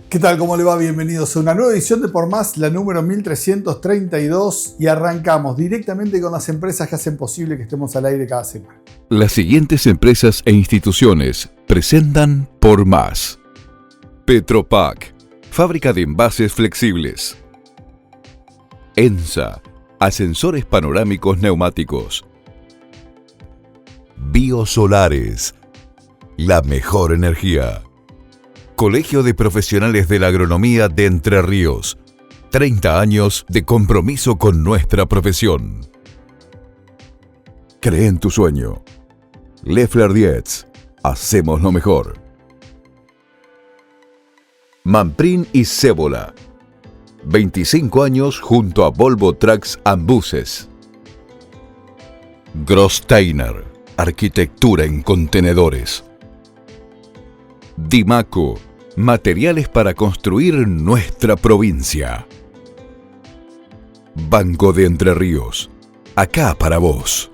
¿Qué tal? ¿Cómo le va? Bienvenidos a una nueva edición de Por Más, la número 1332, y arrancamos directamente con las empresas que hacen posible que estemos al aire cada semana. Las siguientes empresas e instituciones presentan Por Más. Petropac, fábrica de envases flexibles. ENSA, ascensores panorámicos neumáticos. Biosolares, la mejor energía. Colegio de Profesionales de la Agronomía de Entre Ríos. 30 años de compromiso con nuestra profesión. Cree en tu sueño. Leffler Dietz. Hacemos lo mejor. Manprin y Cébola. 25 años junto a Volvo Trucks and Buses. Großteiner. Arquitectura en contenedores. Dimaco. Materiales para construir nuestra provincia. Banco de Entre Ríos. Acá para vos.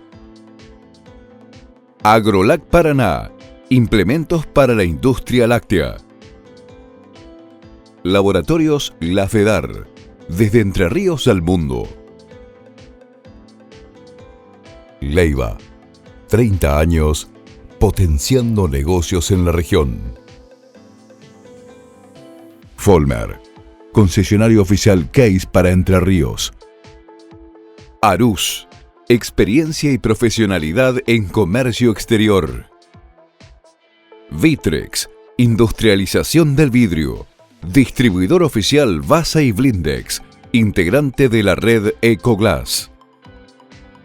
Agrolac Paraná. Implementos para la industria láctea. Laboratorios La Fedar. Desde Entre Ríos al mundo. Leiva. 30 años potenciando negocios en la región. Folmer, concesionario oficial Case para Entre Ríos. Arús, experiencia y profesionalidad en comercio exterior. Vitrex, industrialización del vidrio. Distribuidor oficial Vasa y Blindex, integrante de la red Ecoglass.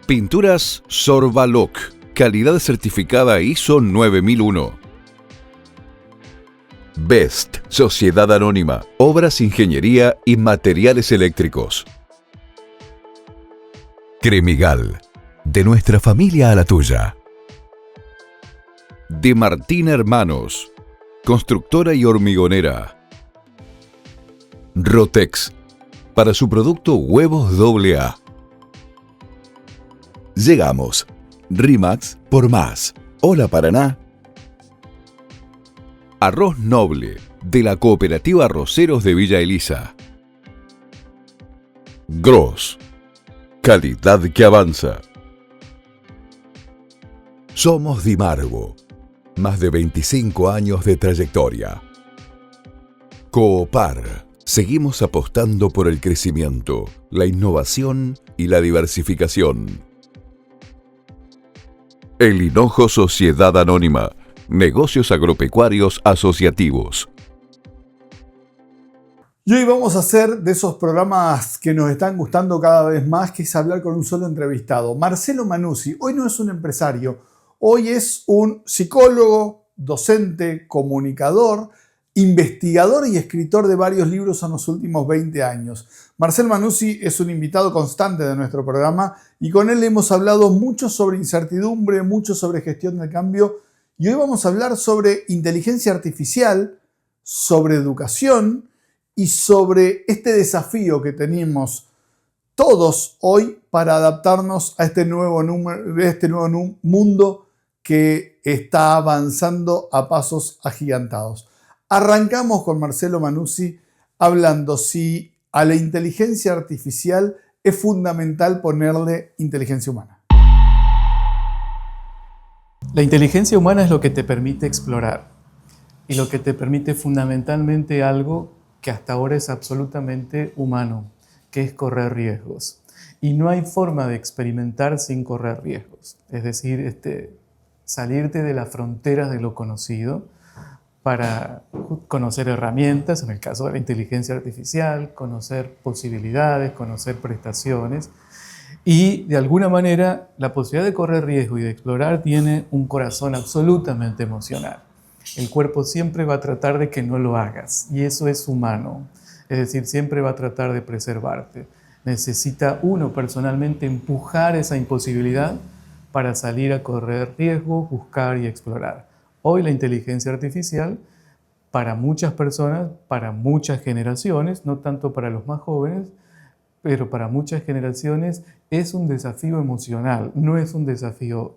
Pinturas Sorbaloc, calidad certificada ISO 9001. Best, Sociedad Anónima, Obras, Ingeniería y Materiales Eléctricos. Cremigal, de nuestra familia a la tuya. De Martín Hermanos, constructora y hormigonera. Rotex, para su producto Huevos AA. Llegamos. Rimax por Más. Hola Paraná. Arroz Noble, de la Cooperativa Arroceros de Villa Elisa. Gross, calidad que avanza. Somos Dimargo, más de 25 años de trayectoria. Coopar, seguimos apostando por el crecimiento, la innovación y la diversificación. El Hinojo Sociedad Anónima. Negocios agropecuarios asociativos. Y hoy vamos a hacer de esos programas que nos están gustando cada vez más, que es hablar con un solo entrevistado. Marcelo Manuzzi, hoy no es un empresario, hoy es un psicólogo, docente, comunicador, investigador y escritor de varios libros en los últimos 20 años. Marcelo Manuzzi es un invitado constante de nuestro programa y con él hemos hablado mucho sobre incertidumbre, mucho sobre gestión del cambio. Y hoy vamos a hablar sobre inteligencia artificial, sobre educación y sobre este desafío que tenemos todos hoy para adaptarnos a este nuevo mundo que está avanzando a pasos agigantados. Arrancamos con Marcelo Manuzzi hablando si a la inteligencia artificial es fundamental ponerle inteligencia humana. La inteligencia humana es lo que te permite explorar y lo que te permite fundamentalmente algo que hasta ahora es absolutamente humano, que es correr riesgos. Y no hay forma de experimentar sin correr riesgos. Es decir, salirte de las fronteras de lo conocido para conocer herramientas, en el caso de la inteligencia artificial, conocer posibilidades, conocer prestaciones. Y de alguna manera la posibilidad de correr riesgo y de explorar tiene un corazón absolutamente emocional. El cuerpo siempre va a tratar de que no lo hagas y eso es humano. Es decir, siempre va a tratar de preservarte. Necesita uno personalmente empujar esa imposibilidad para salir a correr riesgo, buscar y explorar. Hoy la inteligencia artificial, para muchas personas, para muchas generaciones, no tanto para los más jóvenes, pero para muchas generaciones es un desafío emocional, no es un desafío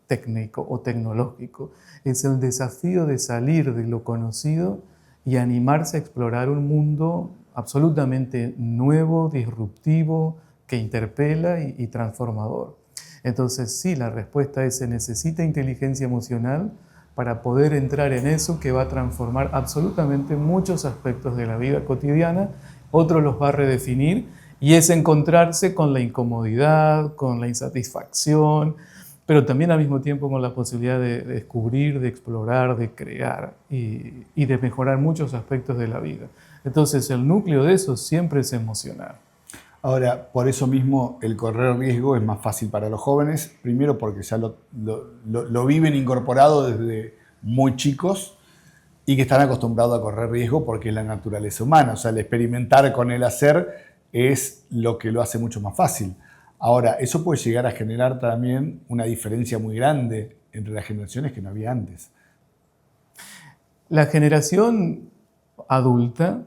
técnico o tecnológico. Es el desafío de salir de lo conocido y animarse a explorar un mundo absolutamente nuevo, disruptivo, que interpela y transformador. Entonces sí, la respuesta es: se necesita inteligencia emocional para poder entrar en eso que va a transformar absolutamente muchos aspectos de la vida cotidiana, otros los va a redefinir, y es encontrarse con la incomodidad, con la insatisfacción, pero también al mismo tiempo con la posibilidad de descubrir, de explorar, de crear y de mejorar muchos aspectos de la vida. Entonces el núcleo de eso siempre es emocional. Ahora, por eso mismo el correr riesgo es más fácil para los jóvenes, primero porque ya lo viven incorporado desde muy chicos y que están acostumbrados a correr riesgo porque es la naturaleza humana. O sea, el experimentar con el hacer es lo que lo hace mucho más fácil. Ahora, eso puede llegar a generar también una diferencia muy grande entre las generaciones que no había antes. La generación adulta,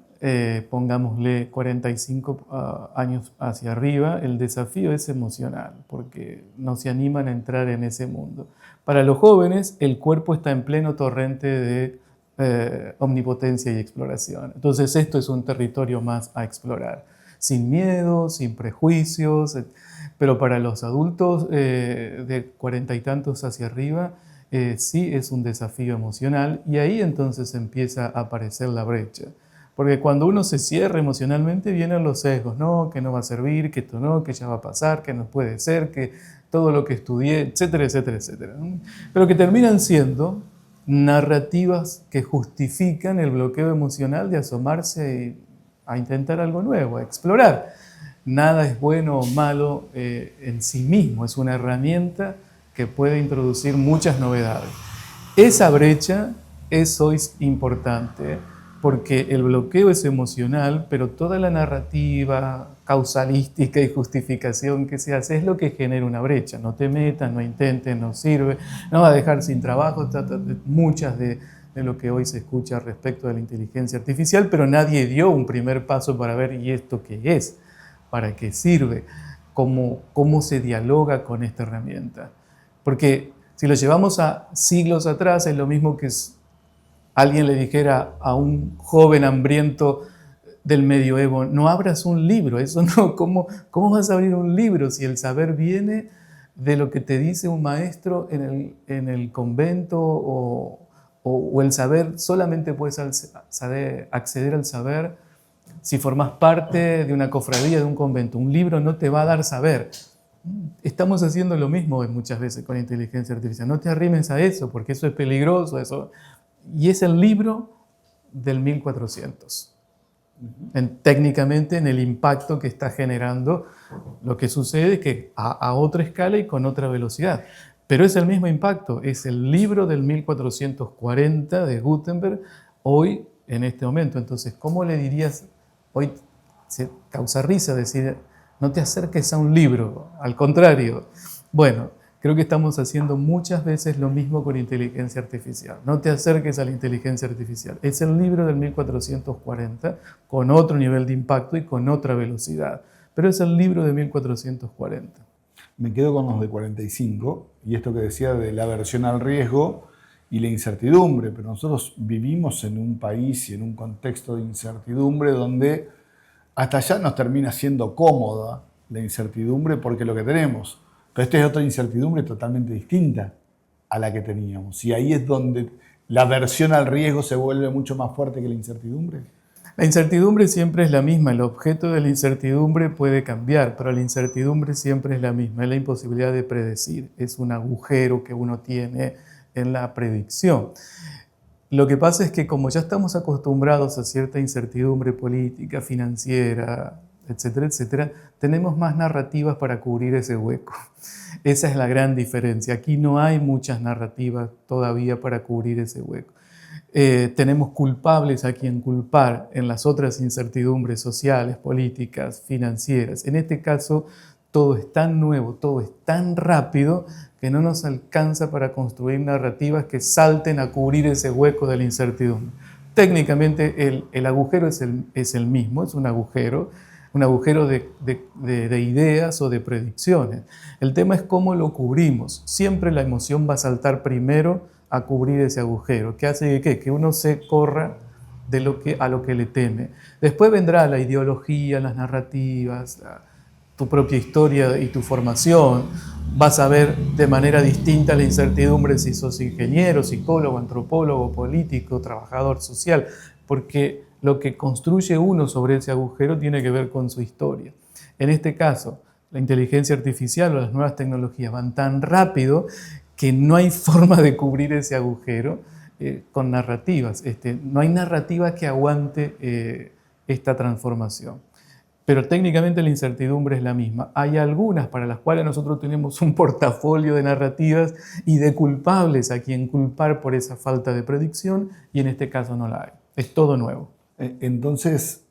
pongámosle 45 años hacia arriba, el desafío es emocional, porque no se animan a entrar en ese mundo. Para los jóvenes, el cuerpo está en pleno torrente de omnipotencia y exploración. Entonces esto es un territorio más a explorar, sin miedo, sin prejuicios, pero para los adultos de 40 y tantos hacia arriba, sí es un desafío emocional, y ahí entonces empieza a aparecer la brecha. Porque cuando uno se cierra emocionalmente vienen los sesgos, no, que no va a servir, que esto no, que ya va a pasar, que no puede ser, que todo lo que estudié, etcétera, etcétera, etcétera. Pero que terminan siendo narrativas que justifican el bloqueo emocional de asomarse a intentar algo nuevo, a explorar. Nada es bueno o malo en sí mismo, es una herramienta que puede introducir muchas novedades. Esa brecha es hoy importante, porque el bloqueo es emocional, pero toda la narrativa causalística y justificación que se hace es lo que genera una brecha. No te metas, no intentes, no sirve, no va a dejar sin trabajo, muchas de lo que hoy se escucha respecto de la inteligencia artificial, pero nadie dio un primer paso para ver, ¿y esto qué es? ¿Para qué sirve? ¿Cómo se dialoga con esta herramienta? Porque si lo llevamos a siglos atrás, es lo mismo que alguien le dijera a un joven hambriento del medioevo: no abras un libro. Eso no, ¿cómo vas a abrir un libro si el saber viene de lo que te dice un maestro en el convento, o el saber, solamente puedes acceder al saber si formas parte de una cofradía, de un convento? Un libro no te va a dar saber. Estamos haciendo lo mismo muchas veces con inteligencia artificial. No te arrimes a eso, porque eso es peligroso, eso. Y es el libro del 1400. Técnicamente, en el impacto que está generando, lo que sucede es que a otra escala y con otra velocidad. Pero es el mismo impacto, es el libro del 1440 de Gutenberg, hoy, en este momento. Entonces, ¿cómo le dirías? Hoy se causa risa decir: no te acerques a un libro, al contrario. Bueno, creo que estamos haciendo muchas veces lo mismo con inteligencia artificial. No te acerques a la inteligencia artificial. Es el libro del 1440 con otro nivel de impacto y con otra velocidad, pero es el libro de 1440. Me quedo con los de 45 y esto que decía de la aversión al riesgo y la incertidumbre, pero nosotros vivimos en un país y en un contexto de incertidumbre donde hasta allá nos termina siendo cómoda la incertidumbre porque es lo que tenemos. Pero esta es otra incertidumbre totalmente distinta a la que teníamos. Y ahí es donde la aversión al riesgo se vuelve mucho más fuerte que la incertidumbre. La incertidumbre siempre es la misma. El objeto de la incertidumbre puede cambiar, pero la incertidumbre siempre es la misma. Es la imposibilidad de predecir. Es un agujero que uno tiene en la predicción. Lo que pasa es que como ya estamos acostumbrados a cierta incertidumbre política, financiera, etcétera, etcétera, tenemos más narrativas para cubrir ese hueco. Esa es la gran diferencia. Aquí no hay muchas narrativas todavía para cubrir ese hueco. Tenemos culpables a quien culpar en las otras incertidumbres sociales, políticas, financieras. En este caso, todo es tan nuevo, todo es tan rápido que no nos alcanza para construir narrativas que salten a cubrir ese hueco de la incertidumbre. Técnicamente el agujero es el mismo, es un agujero de ideas o de predicciones. El tema es cómo lo cubrimos. Siempre la emoción va a saltar primero a cubrir ese agujero. ¿Qué hace que uno se corra a lo que le teme. Después vendrá la ideología, las narrativas, tu propia historia y tu formación. Vas a ver de manera distinta la incertidumbre si sos ingeniero, psicólogo, antropólogo, político, trabajador social, porque lo que construye uno sobre ese agujero tiene que ver con su historia. En este caso, la inteligencia artificial o las nuevas tecnologías van tan rápido que no hay forma de cubrir ese agujero con narrativas. No hay narrativa que aguante esta transformación. Pero técnicamente la incertidumbre es la misma. Hay algunas para las cuales nosotros tenemos un portafolio de narrativas y de culpables a quien culpar por esa falta de predicción, y en este caso no la hay. Es todo nuevo. Entonces,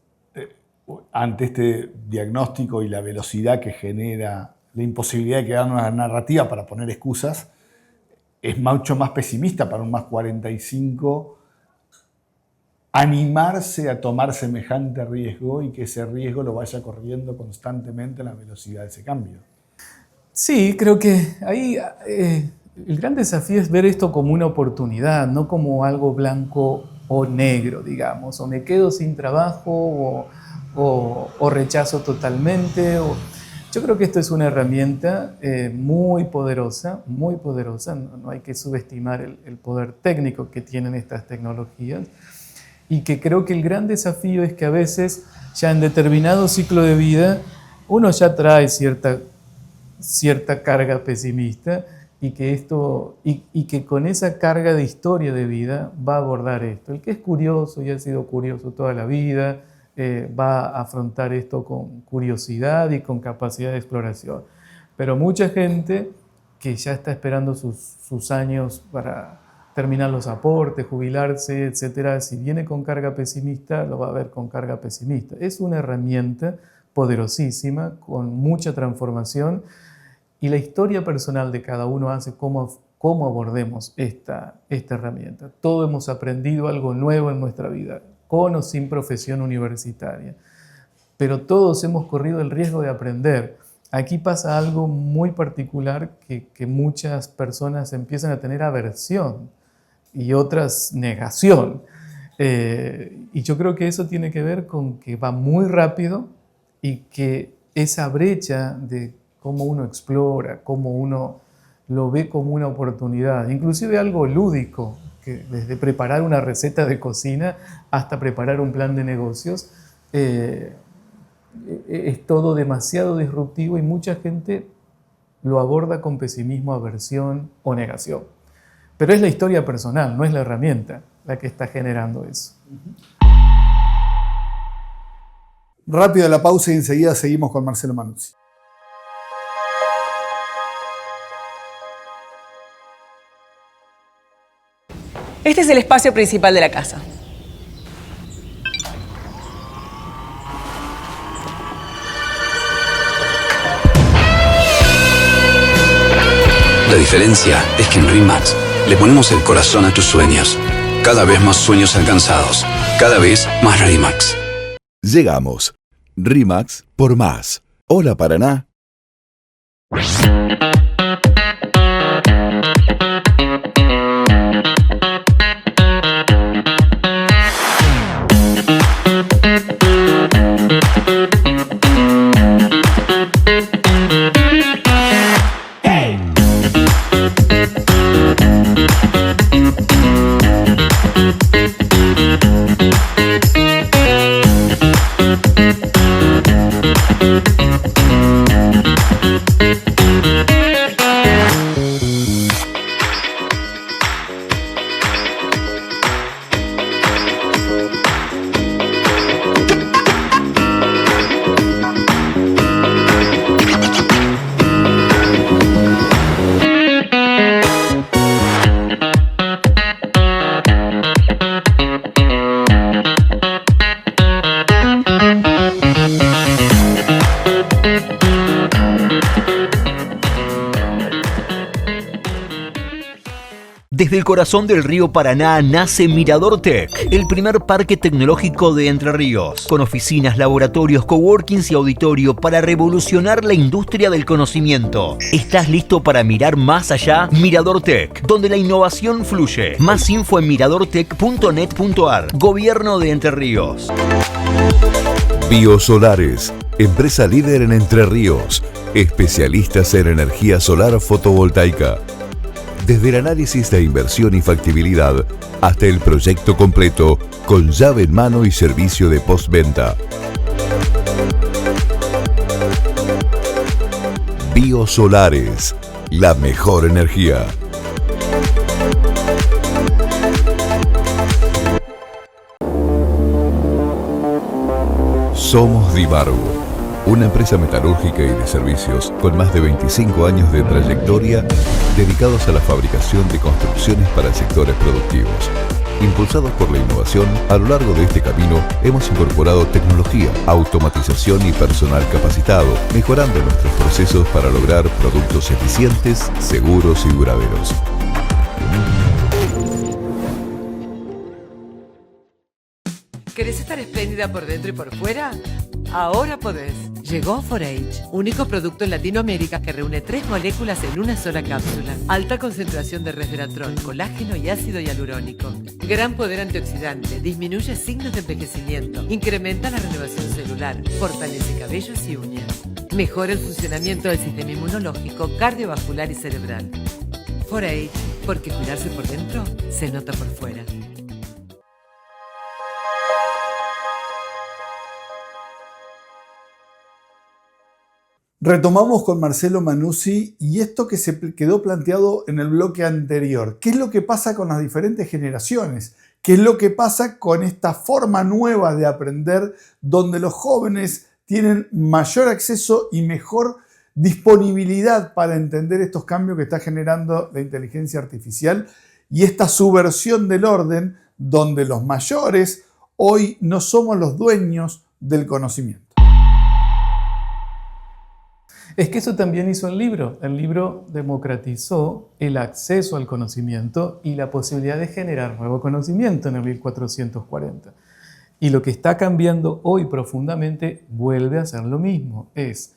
ante este diagnóstico y la velocidad que genera la imposibilidad de crear una narrativa para poner excusas, es mucho más pesimista para un más 45 animarse a tomar semejante riesgo y que ese riesgo lo vaya corriendo constantemente a la velocidad de ese cambio. Sí, creo que ahí el gran desafío es ver esto como una oportunidad, no como algo blanco o negro, digamos, o me quedo sin trabajo o rechazo totalmente. Yo creo que esto es una herramienta muy poderosa, no hay que subestimar el poder técnico que tienen estas tecnologías, y que creo que el gran desafío es que a veces ya en determinado ciclo de vida uno ya trae cierta carga pesimista, y que con esa carga de historia de vida va a abordar esto. El que es curioso y ha sido curioso toda la vida va a afrontar esto con curiosidad y con capacidad de exploración. Pero mucha gente que ya está esperando sus años para terminar los aportes, jubilarse, etcétera, si viene con carga pesimista, lo va a ver con carga pesimista. Es una herramienta poderosísima, con mucha transformación, y la historia personal de cada uno hace cómo abordemos esta herramienta. Todos hemos aprendido algo nuevo en nuestra vida, con o sin profesión universitaria, pero todos hemos corrido el riesgo de aprender. Aquí pasa algo muy particular, que muchas personas empiezan a tener aversión y otras negación. Y yo creo que eso tiene que ver con que va muy rápido, y que esa brecha de cómo uno explora, cómo uno lo ve como una oportunidad, inclusive algo lúdico, que desde preparar una receta de cocina hasta preparar un plan de negocios, es todo demasiado disruptivo, y mucha gente lo aborda con pesimismo, aversión o negación. Pero es la historia personal, no es la herramienta la que está generando eso. Rápido la pausa y enseguida seguimos con Marcelo Manuzzi. Este es el espacio principal de la casa. La diferencia es que en RE/MAX le ponemos el corazón a tus sueños. Cada vez más sueños alcanzados. Cada vez más RE/MAX. Llegamos. RE/MAX por más. Hola Paraná. Desde el corazón del río Paraná nace Mirador Tech, el primer parque tecnológico de Entre Ríos, con oficinas, laboratorios, coworkings y auditorio para revolucionar la industria del conocimiento. ¿Estás listo para mirar más allá? Mirador Tech, donde la innovación fluye. Más info en miradortech.net.ar. Gobierno de Entre Ríos. Biosolares, empresa líder en Entre Ríos, especialistas en energía solar fotovoltaica. Desde el análisis de inversión y factibilidad hasta el proyecto completo con llave en mano y servicio de postventa. Biosolares, la mejor energía. Somos Dimargu, una empresa metalúrgica y de servicios con más de 25 años de trayectoria dedicados a la fabricación de construcciones para sectores productivos. Impulsados por la innovación, a lo largo de este camino hemos incorporado tecnología, automatización y personal capacitado, mejorando nuestros procesos para lograr productos eficientes, seguros y duraderos. ¿Querés estar espléndida por dentro y por fuera? Ahora podés. Llegó 4H, único producto en Latinoamérica que reúne 3 moléculas en una sola cápsula. Alta concentración de resveratrol, colágeno y ácido hialurónico. Gran poder antioxidante, disminuye signos de envejecimiento, incrementa la renovación celular, fortalece cabellos y uñas. Mejora el funcionamiento del sistema inmunológico, cardiovascular y cerebral. 4H, porque cuidarse por dentro se nota por fuera. Retomamos con Marcelo Manuzzi y esto que se quedó planteado en el bloque anterior. ¿Qué es lo que pasa con las diferentes generaciones? ¿Qué es lo que pasa con esta forma nueva de aprender donde los jóvenes tienen mayor acceso y mejor disponibilidad para entender estos cambios que está generando la inteligencia artificial y esta subversión del orden donde los mayores hoy no somos los dueños del conocimiento? Es que eso también hizo el libro. El libro democratizó el acceso al conocimiento y la posibilidad de generar nuevo conocimiento en el 1440. Y lo que está cambiando hoy profundamente vuelve a ser lo mismo. Es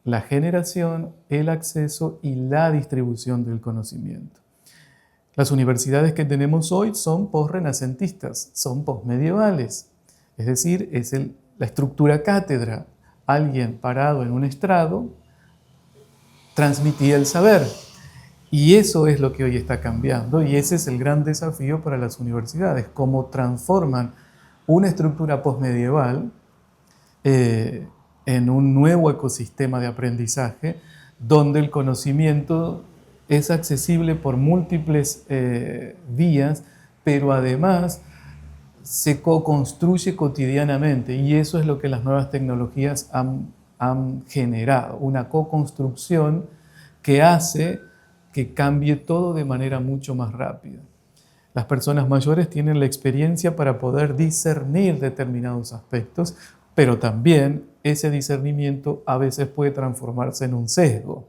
la generación, el acceso y la distribución del conocimiento. Las universidades que tenemos hoy son posrenacentistas, son posmedievales. Es decir, es la estructura cátedra. Alguien parado en un estrado transmitía el saber. Y eso es lo que hoy está cambiando y ese es el gran desafío para las universidades, cómo transforman una estructura posmedieval en un nuevo ecosistema de aprendizaje donde el conocimiento es accesible por múltiples vías, pero además se co-construye cotidianamente y eso es lo que las nuevas tecnologías han generado, una co-construcción que hace que cambie todo de manera mucho más rápida. Las personas mayores tienen la experiencia para poder discernir determinados aspectos, pero también ese discernimiento a veces puede transformarse en un sesgo.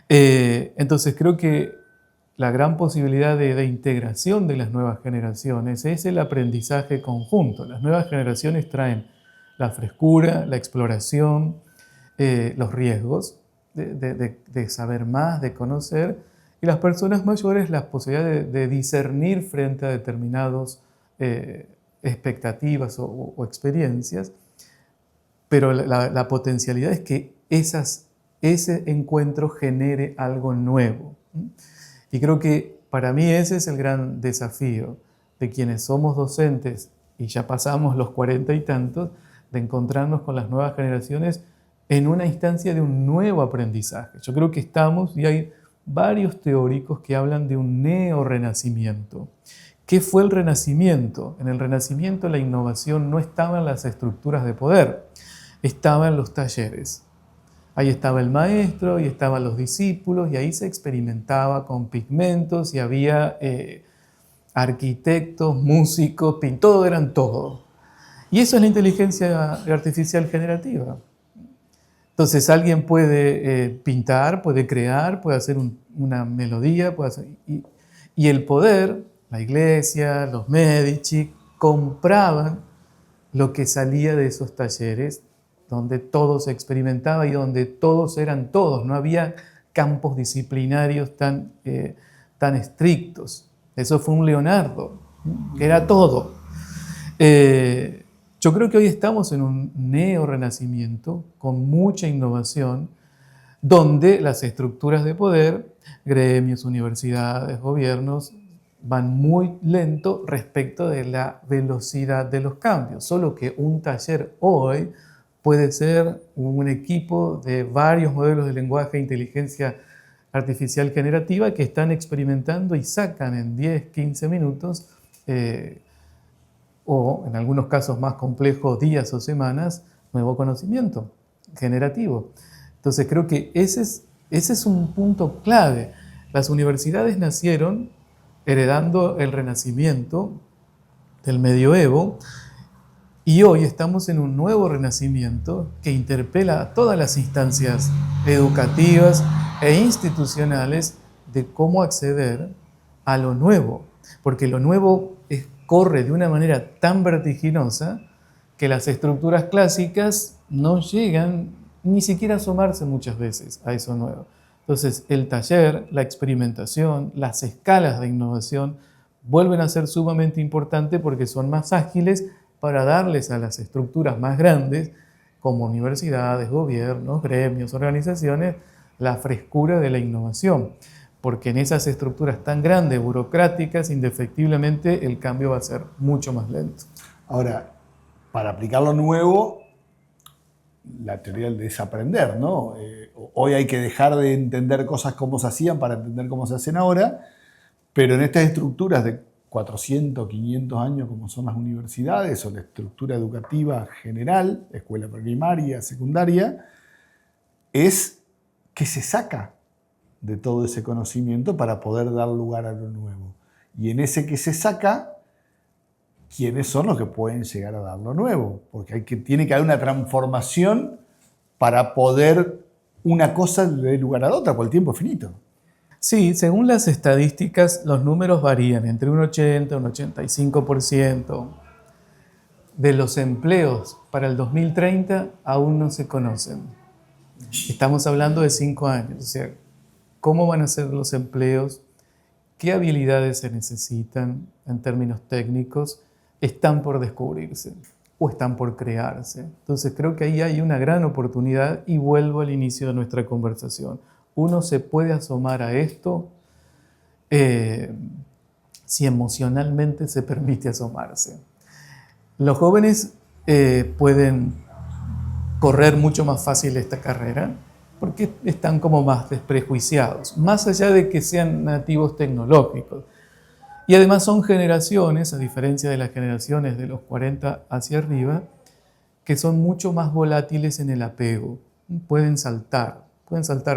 Entonces creo que la gran posibilidad de integración de las nuevas generaciones es el aprendizaje conjunto. Las nuevas generaciones traen la frescura, la exploración, los riesgos de saber más, de conocer, y las personas mayores la posibilidad de discernir frente a determinadas expectativas o experiencias, pero la potencialidad es que ese encuentro genere algo nuevo. Y creo que para mí ese es el gran desafío de quienes somos docentes y ya pasamos los 40 y tantos, de encontrarnos con las nuevas generaciones en una instancia de un nuevo aprendizaje. Yo creo que estamos, y hay varios teóricos que hablan de un neorrenacimiento. ¿Qué fue el Renacimiento? En el Renacimiento la innovación no estaba en las estructuras de poder, estaba en los talleres. Ahí estaba el maestro y estaban los discípulos y ahí se experimentaba con pigmentos y había arquitectos, músicos, pintores, eran todo. Y eso es la inteligencia artificial generativa. Entonces alguien puede pintar, puede crear, puede hacer una melodía, puede hacer, Y el poder, la iglesia, los Medici, compraban lo que salía de esos talleres donde todo se experimentaba y donde todos eran todos. No había campos disciplinarios tan estrictos. Eso fue un Leonardo, que era todo. Yo creo que hoy estamos en un neo-renacimiento con mucha innovación, donde las estructuras de poder, gremios, universidades, gobiernos, van muy lento respecto de la velocidad de los cambios. Solo que un taller hoy puede ser un equipo de varios modelos de lenguaje e inteligencia artificial generativa que están experimentando y sacan en 10, 15 minutos o en algunos casos más complejos, días o semanas, nuevo conocimiento generativo. Entonces creo que ese es un punto clave. Las universidades nacieron heredando el Renacimiento del Medioevo y hoy estamos en un nuevo Renacimiento que interpela a todas las instancias educativas e institucionales de cómo acceder a lo nuevo, porque lo nuevo corre de una manera tan vertiginosa que las estructuras clásicas no llegan ni siquiera a asomarse muchas veces a eso nuevo. Entonces, el taller, la experimentación, las escalas de innovación vuelven a ser sumamente importantes porque son más ágiles para darles a las estructuras más grandes, como universidades, gobiernos, gremios, organizaciones, la frescura de la innovación. Porque en esas estructuras tan grandes, burocráticas, indefectiblemente el cambio va a ser mucho más lento. Ahora, para aplicar lo nuevo, la teoría del desaprender, ¿no? Hoy hay que dejar de entender cosas como se hacían para entender cómo se hacen ahora, pero en estas estructuras de 400, 500 años como son las universidades o la estructura educativa general, escuela primaria, secundaria, es que se saca de todo ese conocimiento para poder dar lugar a lo nuevo. Y en ese que se saca, ¿quiénes son los que pueden llegar a dar lo nuevo? Porque tiene que haber una transformación para poder una cosa dé lugar a la otra, porque el tiempo es finito. Sí, según las estadísticas, los números varían entre un 80 y un 85% de los empleos para el 2030 aún no se conocen. Estamos hablando de 5 años, o sea, ¿cómo van a ser los empleos? ¿Qué habilidades se necesitan en términos técnicos? Están por descubrirse o están por crearse. Entonces creo que ahí hay una gran oportunidad y vuelvo al inicio de nuestra conversación. Uno se puede asomar a esto si emocionalmente se permite asomarse. Los jóvenes pueden correr mucho más fácil esta carrera porque están como más desprejuiciados, más allá de que sean nativos tecnológicos. Y además son generaciones, a diferencia de las generaciones de los 40 hacia arriba, que son mucho más volátiles en el apego. Pueden saltar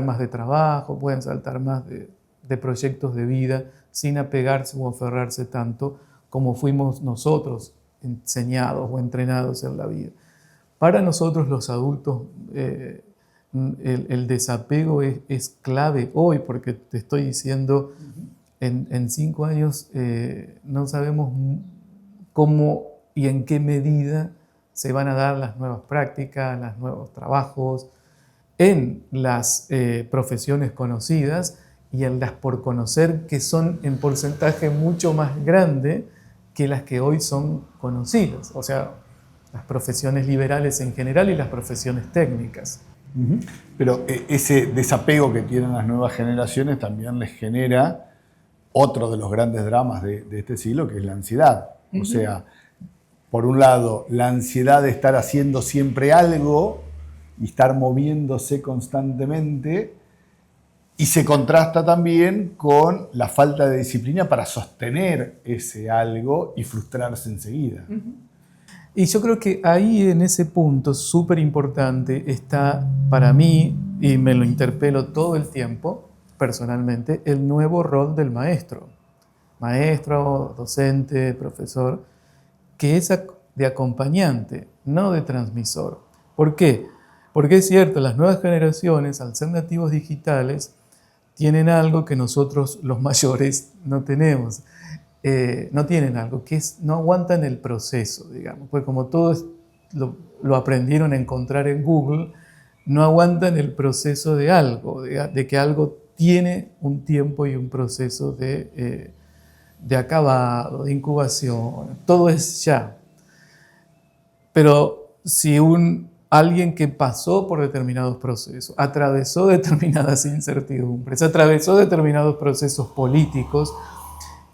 más de trabajo, pueden saltar más de proyectos de vida sin apegarse o aferrarse tanto como fuimos nosotros enseñados o entrenados en la vida. Para nosotros los adultos el desapego es clave hoy, porque te estoy diciendo, en 5 años no sabemos cómo y en qué medida se van a dar las nuevas prácticas, los nuevos trabajos, en las profesiones conocidas y en las por conocer, que son en porcentaje mucho más grande que las que hoy son conocidas. O sea, las profesiones liberales en general y las profesiones técnicas. Pero ese desapego que tienen las nuevas generaciones también les genera otro de los grandes dramas de este siglo, que es la ansiedad. O sea, por un lado, la ansiedad de estar haciendo siempre algo y estar moviéndose constantemente, y se contrasta también con la falta de disciplina para sostener ese algo y frustrarse enseguida. Y yo creo que ahí, en ese punto súper importante, está para mí, y me lo interpelo todo el tiempo, personalmente, el nuevo rol del maestro. Maestro, docente, profesor, que es de acompañante, no de transmisor. ¿Por qué? Porque es cierto, las nuevas generaciones, al ser nativos digitales, tienen algo que nosotros los mayores no tenemos. No tienen algo, no aguantan el proceso, digamos, pues como todos lo aprendieron a encontrar en Google, no aguantan el proceso de algo, de que algo tiene un tiempo y un proceso de acabado, de incubación, todo es ya. Pero si alguien que pasó por determinados procesos, atravesó determinadas incertidumbres, atravesó determinados procesos políticos,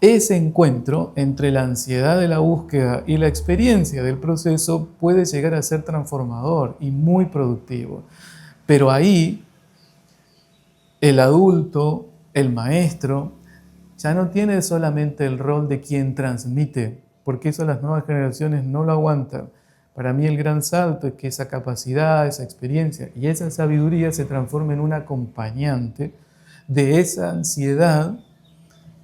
ese encuentro entre la ansiedad de la búsqueda y la experiencia del proceso puede llegar a ser transformador y muy productivo. Pero ahí el adulto, el maestro, ya no tiene solamente el rol de quien transmite, porque eso las nuevas generaciones no lo aguantan. Para mí el gran salto es que esa capacidad, esa experiencia y esa sabiduría se transforme en un acompañante de esa ansiedad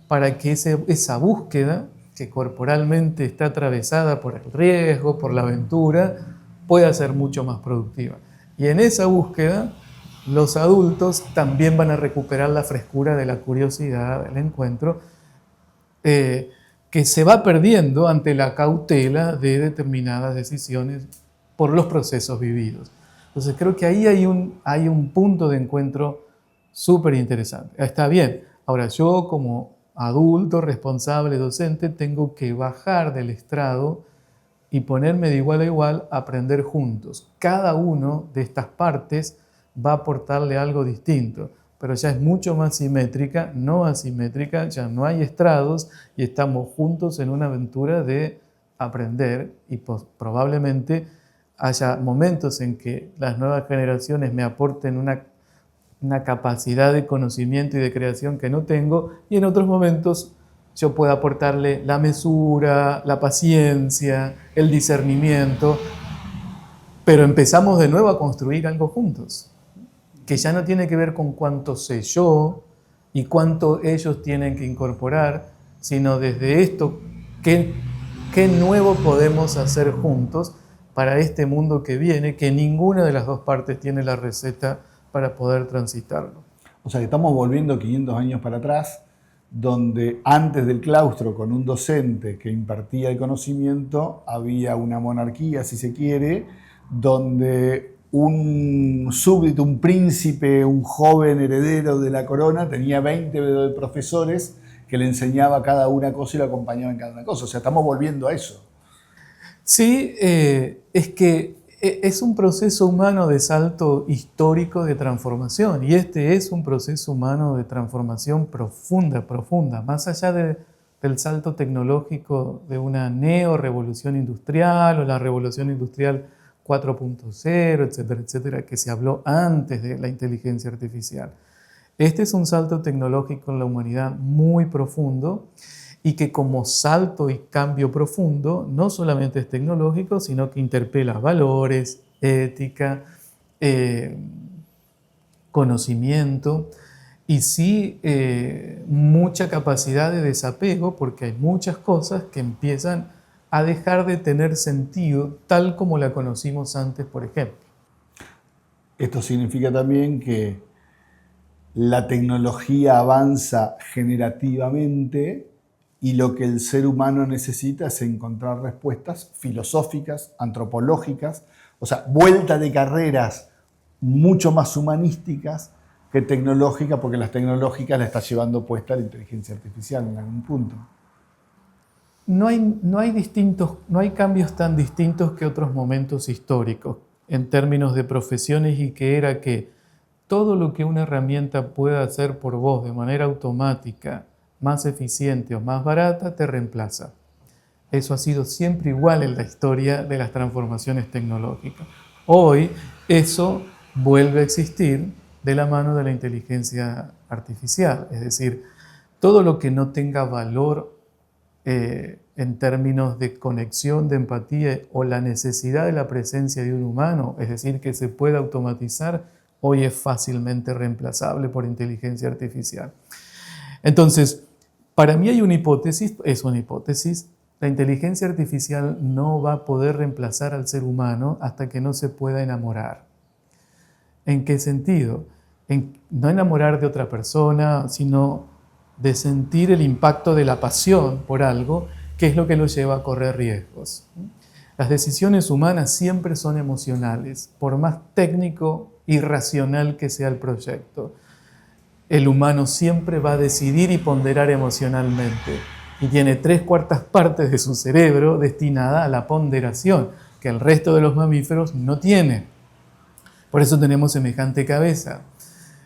para que esa búsqueda, que corporalmente está atravesada por el riesgo, por la aventura, pueda ser mucho más productiva. Y en esa búsqueda, los adultos también van a recuperar la frescura de la curiosidad, del encuentro, que se va perdiendo ante la cautela de determinadas decisiones por los procesos vividos. Entonces creo que ahí hay un punto de encuentro súper interesante. Está bien. Ahora yo como adulto, responsable, docente, tengo que bajar del estrado y ponerme de igual a igual a aprender juntos. Cada uno de estas partes va a aportarle algo distinto, pero ya es mucho más simétrica, no asimétrica, ya no hay estrados y estamos juntos en una aventura de aprender y probablemente haya momentos en que las nuevas generaciones me aporten una capacidad de conocimiento y de creación que no tengo, y en otros momentos yo puedo aportarle la mesura, la paciencia, el discernimiento, pero empezamos de nuevo a construir algo juntos, que ya no tiene que ver con cuánto sé yo y cuánto ellos tienen que incorporar, sino desde esto, qué nuevo podemos hacer juntos para este mundo que viene, que ninguna de las dos partes tiene la receta para poder transitarlo. O sea que estamos volviendo 500 años para atrás, donde antes del claustro, con un docente que impartía el conocimiento, había una monarquía, si se quiere, donde un súbdito, un príncipe, un joven heredero de la corona tenía 20 profesores que le enseñaba cada una cosa y lo acompañaba en cada una cosa. O sea, estamos volviendo a eso. Sí, es que es un proceso humano de salto histórico de transformación, y este es un proceso humano de transformación profunda, más allá del salto tecnológico de una neo-revolución industrial o la revolución industrial 4.0, etcétera, etcétera, que se habló antes de la inteligencia artificial. Este es un salto tecnológico en la humanidad muy profundo, y que como salto y cambio profundo no solamente es tecnológico, sino que interpela valores, ética, conocimiento y sí mucha capacidad de desapego, porque hay muchas cosas que empiezan a dejar de tener sentido tal como la conocimos antes, por ejemplo. Esto significa también que la tecnología avanza generativamente y lo que el ser humano necesita es encontrar respuestas filosóficas, antropológicas, o sea, vuelta de carreras mucho más humanísticas que tecnológicas, porque las tecnológicas la está llevando puesta la inteligencia artificial en algún punto. No hay cambios tan distintos que otros momentos históricos en términos de profesiones, y que era que todo lo que una herramienta pueda hacer por vos de manera automática, más eficiente o más barata, te reemplaza. Eso ha sido siempre igual en la historia de las transformaciones tecnológicas. Hoy eso vuelve a existir de la mano de la inteligencia artificial, es decir, todo lo que no tenga valor en términos de conexión, de empatía o la necesidad de la presencia de un humano, es decir, que se pueda automatizar, hoy es fácilmente reemplazable por inteligencia artificial. Entonces, para mí hay una hipótesis, es una hipótesis: la inteligencia artificial no va a poder reemplazar al ser humano hasta que no se pueda enamorar. ¿En qué sentido? no enamorar de otra persona, sino de sentir el impacto de la pasión por algo, que es lo que lo lleva a correr riesgos. Las decisiones humanas siempre son emocionales, por más técnico y racional que sea el proyecto. El humano siempre va a decidir y ponderar emocionalmente, y tiene 3/4 partes de su cerebro destinada a la ponderación, que el resto de los mamíferos no tiene. Por eso tenemos semejante cabeza.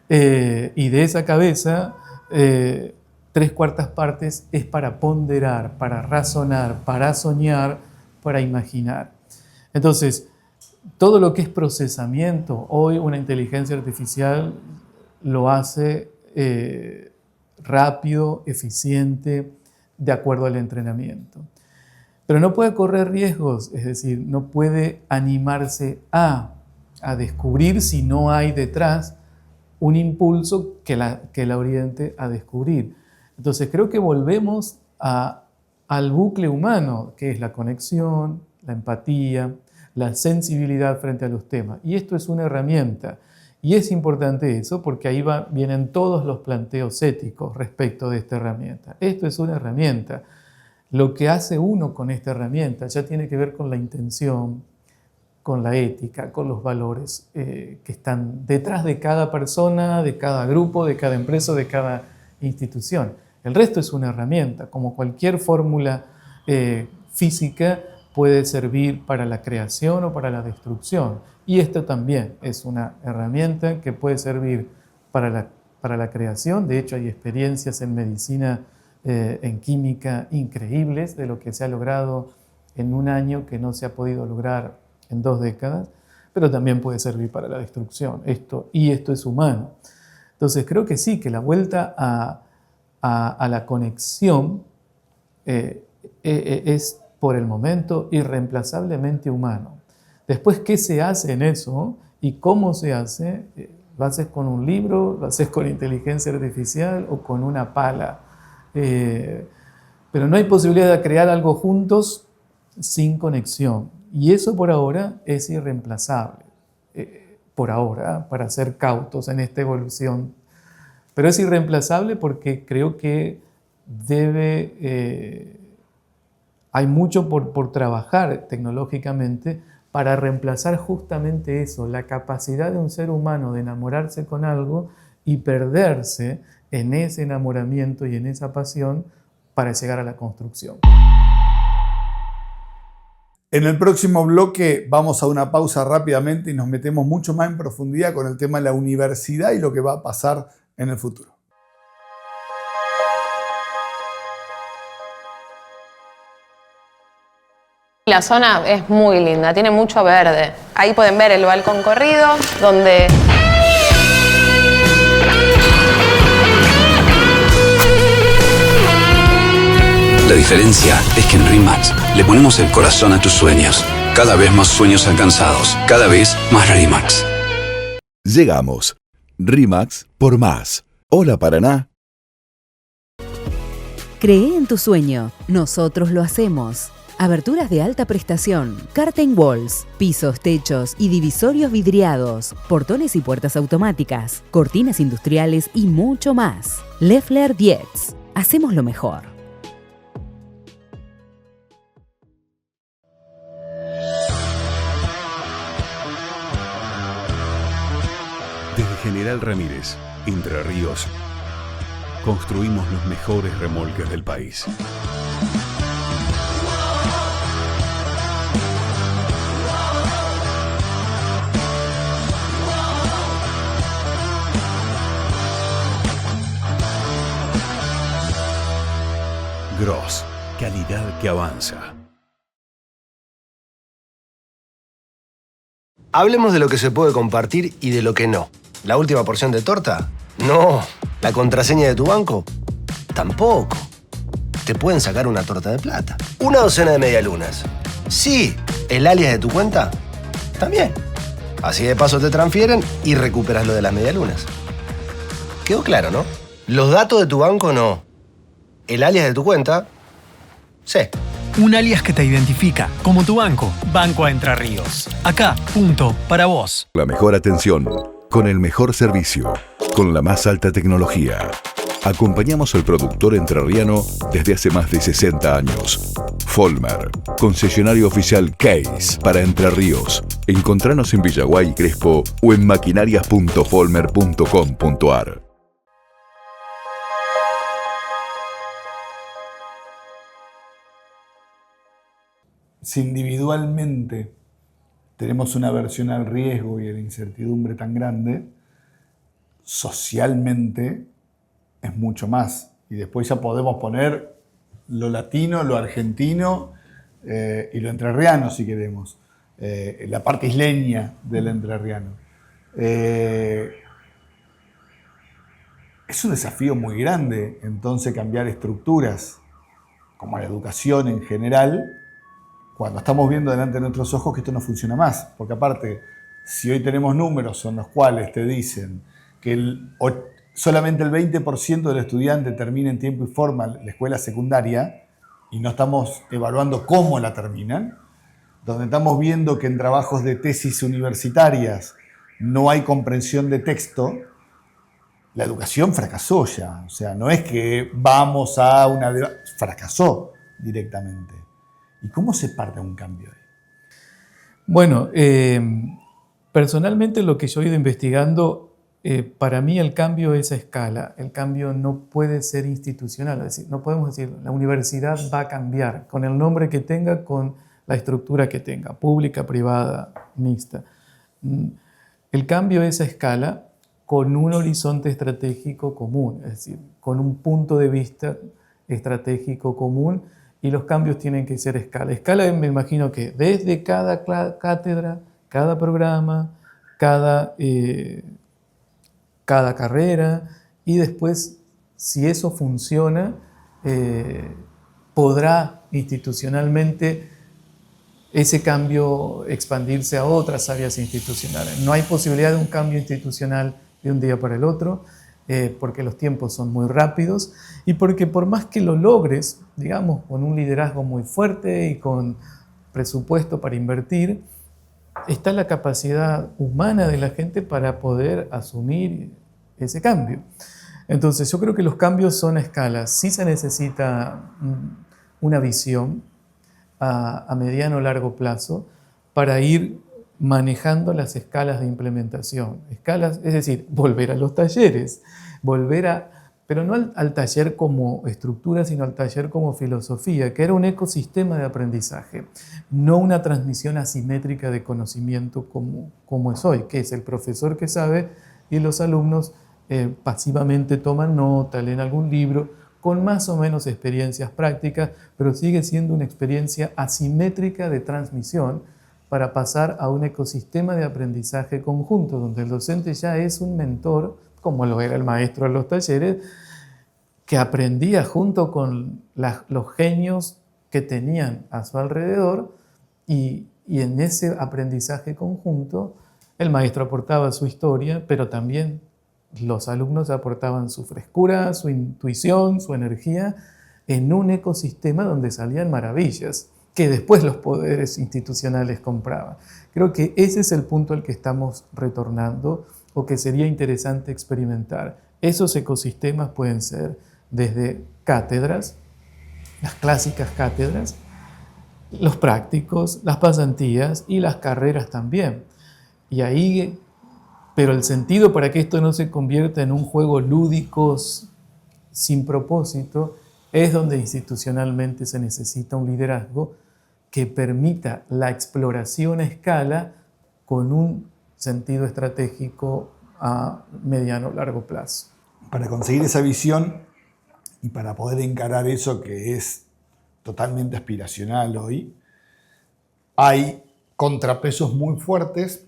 Y de esa cabeza, 3/4 partes es para ponderar, para razonar, para soñar, para imaginar. Entonces, todo lo que es procesamiento, hoy una inteligencia artificial lo hace rápido, eficiente, de acuerdo al entrenamiento. Pero no puede correr riesgos, es decir, no puede animarse a descubrir si no hay detrás un impulso que la oriente a descubrir. Entonces creo que volvemos al bucle humano, que es la conexión, la empatía, la sensibilidad frente a los temas. Y esto es una herramienta. Y es importante eso porque ahí vienen todos los planteos éticos respecto de esta herramienta. Esto es una herramienta. Lo que hace uno con esta herramienta ya tiene que ver con la intención, con la ética, con los valores que están detrás de cada persona, de cada grupo, de cada empresa, de cada institución. El resto es una herramienta, como cualquier fórmula física puede servir para la creación o para la destrucción. Y esto también es una herramienta que puede servir para la creación. De hecho, hay experiencias en medicina, en química, increíbles de lo que se ha logrado en un año que no se ha podido lograr en 2 décadas, pero también puede servir para la destrucción. Esto es humano. Entonces creo que sí, que la vuelta a la conexión es por el momento irreemplazablemente humano. Después, ¿qué se hace en eso y cómo se hace? ¿Lo haces con un libro? ¿Lo haces con inteligencia artificial o con una pala? Pero no hay posibilidad de crear algo juntos sin conexión. Y eso por ahora es irreemplazable. Por ahora, para ser cautos en esta evolución. Pero es irreemplazable porque creo que hay mucho por trabajar tecnológicamente para reemplazar justamente eso, la capacidad de un ser humano de enamorarse con algo y perderse en ese enamoramiento y en esa pasión para llegar a la construcción. En el próximo bloque vamos a una pausa rápidamente y nos metemos mucho más en profundidad con el tema de la universidad y lo que va a pasar en el futuro. La zona es muy linda, tiene mucho verde. Ahí pueden ver el balcón corrido, donde... La diferencia es que en RE/MAX le ponemos el corazón a tus sueños. Cada vez más sueños alcanzados, cada vez más RE/MAX. Llegamos. RE/MAX por más. Hola Paraná. Cree en tu sueño. Nosotros lo hacemos. Aberturas de alta prestación, curtain walls, pisos, techos y divisorios vidriados, portones y puertas automáticas, cortinas industriales y mucho más. Leffler Dietz. Hacemos lo mejor. Desde General Ramírez, Entre Ríos, construimos los mejores remolques del país. Gross, calidad que avanza. Hablemos de lo que se puede compartir y de lo que no. ¿La última porción de torta? No. ¿La contraseña de tu banco? Tampoco. Te pueden sacar una torta de plata. ¿Una docena de medialunas? Sí. ¿El alias de tu cuenta? También. Así de paso te transfieren y recuperas lo de las medialunas. Quedó claro, ¿no? Los datos de tu banco no. El alias de tu cuenta, sí. Un alias que te identifica, como tu banco. Banco Entre Ríos. Acá, punto, para vos. La mejor atención, con el mejor servicio, con la más alta tecnología. Acompañamos al productor entrerriano desde hace más de 60 años. Folmer, concesionario oficial Case para Entre Ríos. Encontranos en Villaguay y Crespo o en maquinarias.folmer.com.ar. Si individualmente tenemos una aversión al riesgo y a la incertidumbre tan grande, socialmente es mucho más. Y después ya podemos poner lo latino, lo argentino y lo entrerriano, si queremos. La parte isleña del entrerriano. Es un desafío muy grande, entonces, cambiar estructuras, como la educación en general, cuando estamos viendo delante de nuestros ojos que esto no funciona más. Porque aparte, si hoy tenemos números en los cuales te dicen que solamente el 20% del estudiante termina en tiempo y forma la escuela secundaria, y no estamos evaluando cómo la terminan, donde estamos viendo que en trabajos de tesis universitarias no hay comprensión de texto, la educación fracasó ya. O sea, no es que vamos a una... fracasó directamente. ¿Y cómo se parte un cambio ahí? Bueno, personalmente lo que yo he ido investigando, para mí el cambio es a escala. El cambio no puede ser institucional. Es decir, no podemos decir la universidad va a cambiar con el nombre que tenga, con la estructura que tenga, pública, privada, mixta. El cambio es a escala con un horizonte estratégico común, es decir, con un punto de vista estratégico común. Y los cambios tienen que ser escala. Escala, me imagino que desde cada cátedra, cada programa, cada carrera, y después, si eso funciona, podrá institucionalmente ese cambio expandirse a otras áreas institucionales. No hay posibilidad de un cambio institucional de un día para el otro, porque los tiempos son muy rápidos y porque por más que lo logres, digamos, con un liderazgo muy fuerte y con presupuesto para invertir, está la capacidad humana de la gente para poder asumir ese cambio. Entonces yo creo que los cambios son a escala. Sí se necesita una visión a mediano o largo plazo para ir manejando las escalas de implementación. Escalas, es decir, volver a los talleres, pero no al taller como estructura, sino al taller como filosofía, que era un ecosistema de aprendizaje, no una transmisión asimétrica de conocimiento como es hoy, que es el profesor que sabe y los alumnos pasivamente toman nota, leen algún libro, con más o menos experiencias prácticas, pero sigue siendo una experiencia asimétrica de transmisión para pasar a un ecosistema de aprendizaje conjunto, donde el docente ya es un mentor, como lo era el maestro en los talleres, que aprendía junto con los genios que tenían a su alrededor, y en ese aprendizaje conjunto el maestro aportaba su historia, pero también los alumnos aportaban su frescura, su intuición, su energía, en un ecosistema donde salían maravillas que después los poderes institucionales compraban. Creo que ese es el punto al que estamos retornando, o que sería interesante experimentar. Esos ecosistemas pueden ser desde cátedras, las clásicas cátedras, los prácticos, las pasantías y las carreras también. Y ahí, pero el sentido para que esto no se convierta en un juego lúdico sin propósito, es donde institucionalmente se necesita un liderazgo que permita la exploración a escala con un sentido estratégico a mediano o largo plazo. Para conseguir esa visión y para poder encarar eso que es totalmente aspiracional hoy, hay contrapesos muy fuertes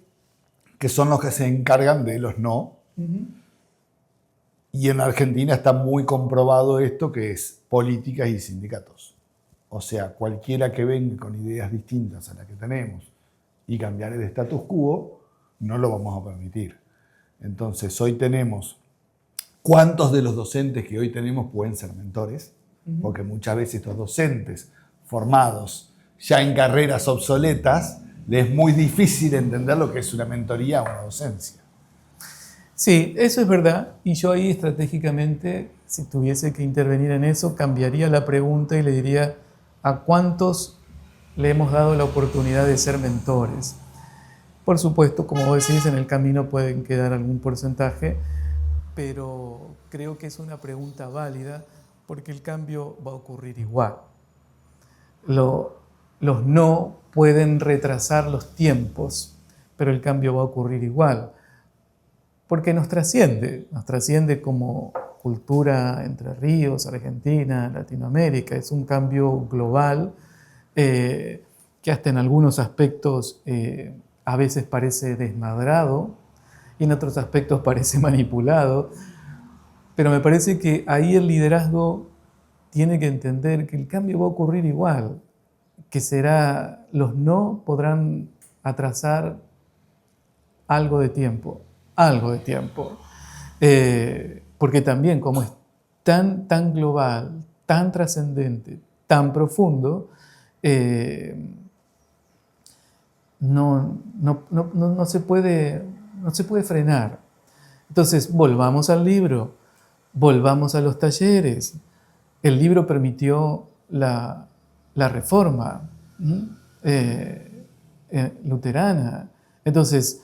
que son los que se encargan de los no. Y en Argentina está muy comprobado esto, que es políticas y sindicatos. O sea, cualquiera que venga con ideas distintas a las que tenemos y cambiar el status quo, no lo vamos a permitir. Entonces, hoy tenemos... ¿Cuántos de los docentes que hoy tenemos pueden ser mentores? Porque muchas veces estos docentes formados ya en carreras obsoletas, les es muy difícil entender lo que es una mentoría o una docencia. Sí, eso es verdad. Y yo ahí estratégicamente, si tuviese que intervenir en eso, cambiaría la pregunta y le diría ¿a cuántos le hemos dado la oportunidad de ser mentores? Por supuesto, como vos decís, en el camino pueden quedar algún porcentaje, pero creo que es una pregunta válida porque el cambio va a ocurrir igual. Los no pueden retrasar los tiempos, pero el cambio va a ocurrir igual. Porque nos trasciende como cultura Entre Ríos, Argentina, Latinoamérica. Es un cambio global que hasta en algunos aspectos a veces parece desmadrado y en otros aspectos parece manipulado. Pero me parece que ahí el liderazgo tiene que entender que el cambio va a ocurrir igual, que los no podrán atrasar algo de tiempo. Porque también como es tan global, tan trascendente, tan profundo, no se puede frenar. Entonces, volvamos al libro, volvamos a los talleres. El libro permitió la reforma luterana. Entonces,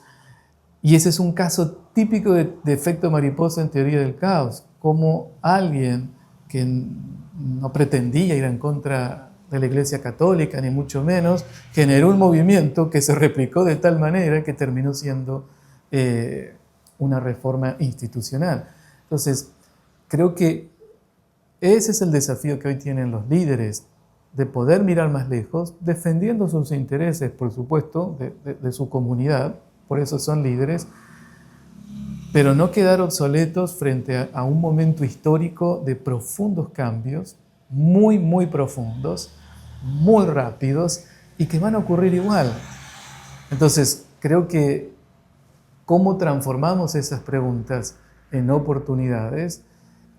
y ese es un caso típico de efecto mariposa en teoría del caos, como alguien que no pretendía ir en contra de la Iglesia Católica, ni mucho menos, generó un movimiento que se replicó de tal manera que terminó siendo una reforma institucional. Entonces, creo que ese es el desafío que hoy tienen los líderes, de poder mirar más lejos, defendiendo sus intereses, por supuesto, de su comunidad. Por eso son líderes, pero no quedar obsoletos frente a un momento histórico de profundos cambios, muy profundos, muy rápidos y que van a ocurrir igual. Entonces, creo que cómo transformamos esas preguntas en oportunidades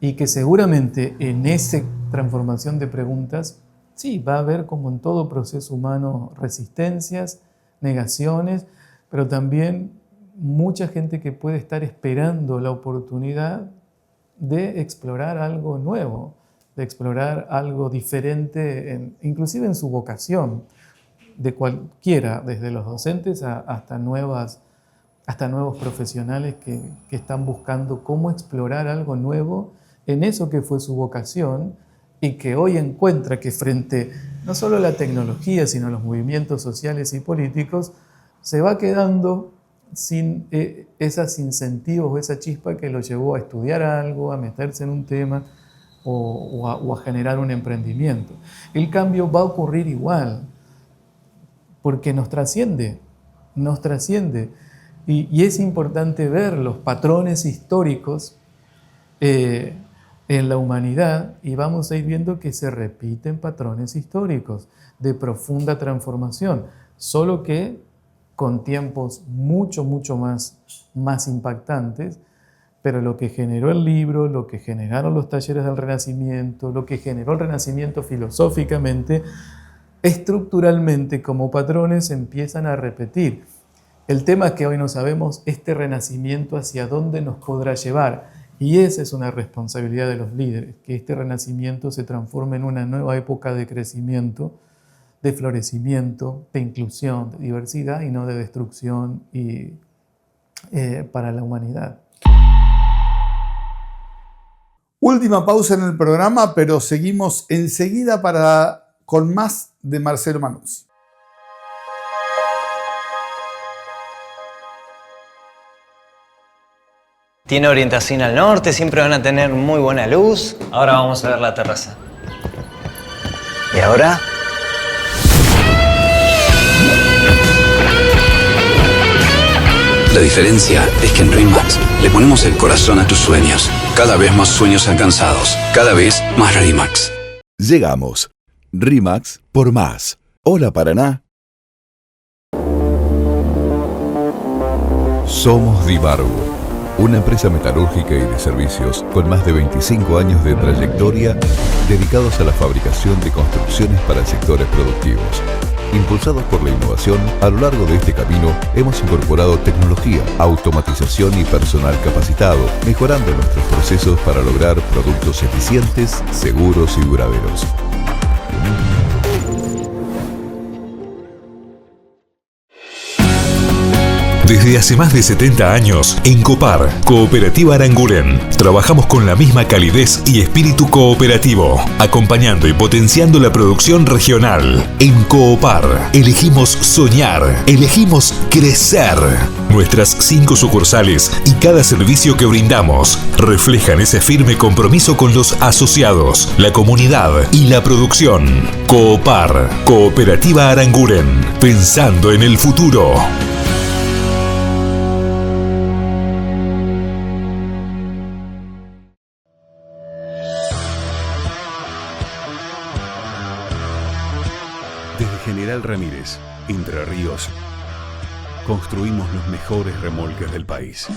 y que seguramente en esa transformación de preguntas, sí, va a haber, como en todo proceso humano, resistencias, negaciones, pero también mucha gente que puede estar esperando la oportunidad de explorar algo nuevo, de explorar algo diferente, inclusive en su vocación, de cualquiera, desde los docentes hasta nuevos profesionales que están buscando cómo explorar algo nuevo en eso que fue su vocación y que hoy encuentra que frente no solo a la tecnología, sino a los movimientos sociales y políticos, se va quedando sin esos incentivos o esa chispa que lo llevó a estudiar algo, a meterse en un tema o a generar un emprendimiento. El cambio va a ocurrir igual, porque nos trasciende. Y es importante ver los patrones históricos en la humanidad y vamos a ir viendo que se repiten patrones históricos de profunda transformación, solo que con tiempos mucho más impactantes, pero lo que generó el libro, lo que generaron los talleres del Renacimiento, lo que generó el Renacimiento filosóficamente, estructuralmente como patrones se empiezan a repetir. El tema es que hoy no sabemos este Renacimiento hacia dónde nos podrá llevar, y esa es una responsabilidad de los líderes, que este Renacimiento se transforme en una nueva época de crecimiento, de florecimiento, de inclusión, de diversidad y no de destrucción para la humanidad. Última pausa en el programa, pero seguimos enseguida con más de Marcelo Manuzzi. Tiene orientación al norte, siempre van a tener muy buena luz. Ahora vamos a ver la terraza. ¿Y ahora? La diferencia es que en RE/MAX le ponemos el corazón a tus sueños. Cada vez más sueños alcanzados. Cada vez más RE/MAX. Llegamos. RE/MAX por más. Hola Paraná. Somos Dibargo, una empresa metalúrgica y de servicios con más de 25 años de trayectoria dedicados a la fabricación de construcciones para sectores productivos. Impulsados por la innovación, a lo largo de este camino hemos incorporado tecnología, automatización y personal capacitado, mejorando nuestros procesos para lograr productos eficientes, seguros y duraderos. Desde hace más de 70 años, en Copar, Cooperativa Aranguren, trabajamos con la misma calidez y espíritu cooperativo, acompañando y potenciando la producción regional. En Coopar, elegimos soñar, elegimos crecer. Nuestras 5 sucursales y cada servicio que brindamos reflejan ese firme compromiso con los asociados, la comunidad y la producción. Coopar, Cooperativa Aranguren, pensando en el futuro. General Ramírez, Entre Ríos, construimos los mejores remolques del país.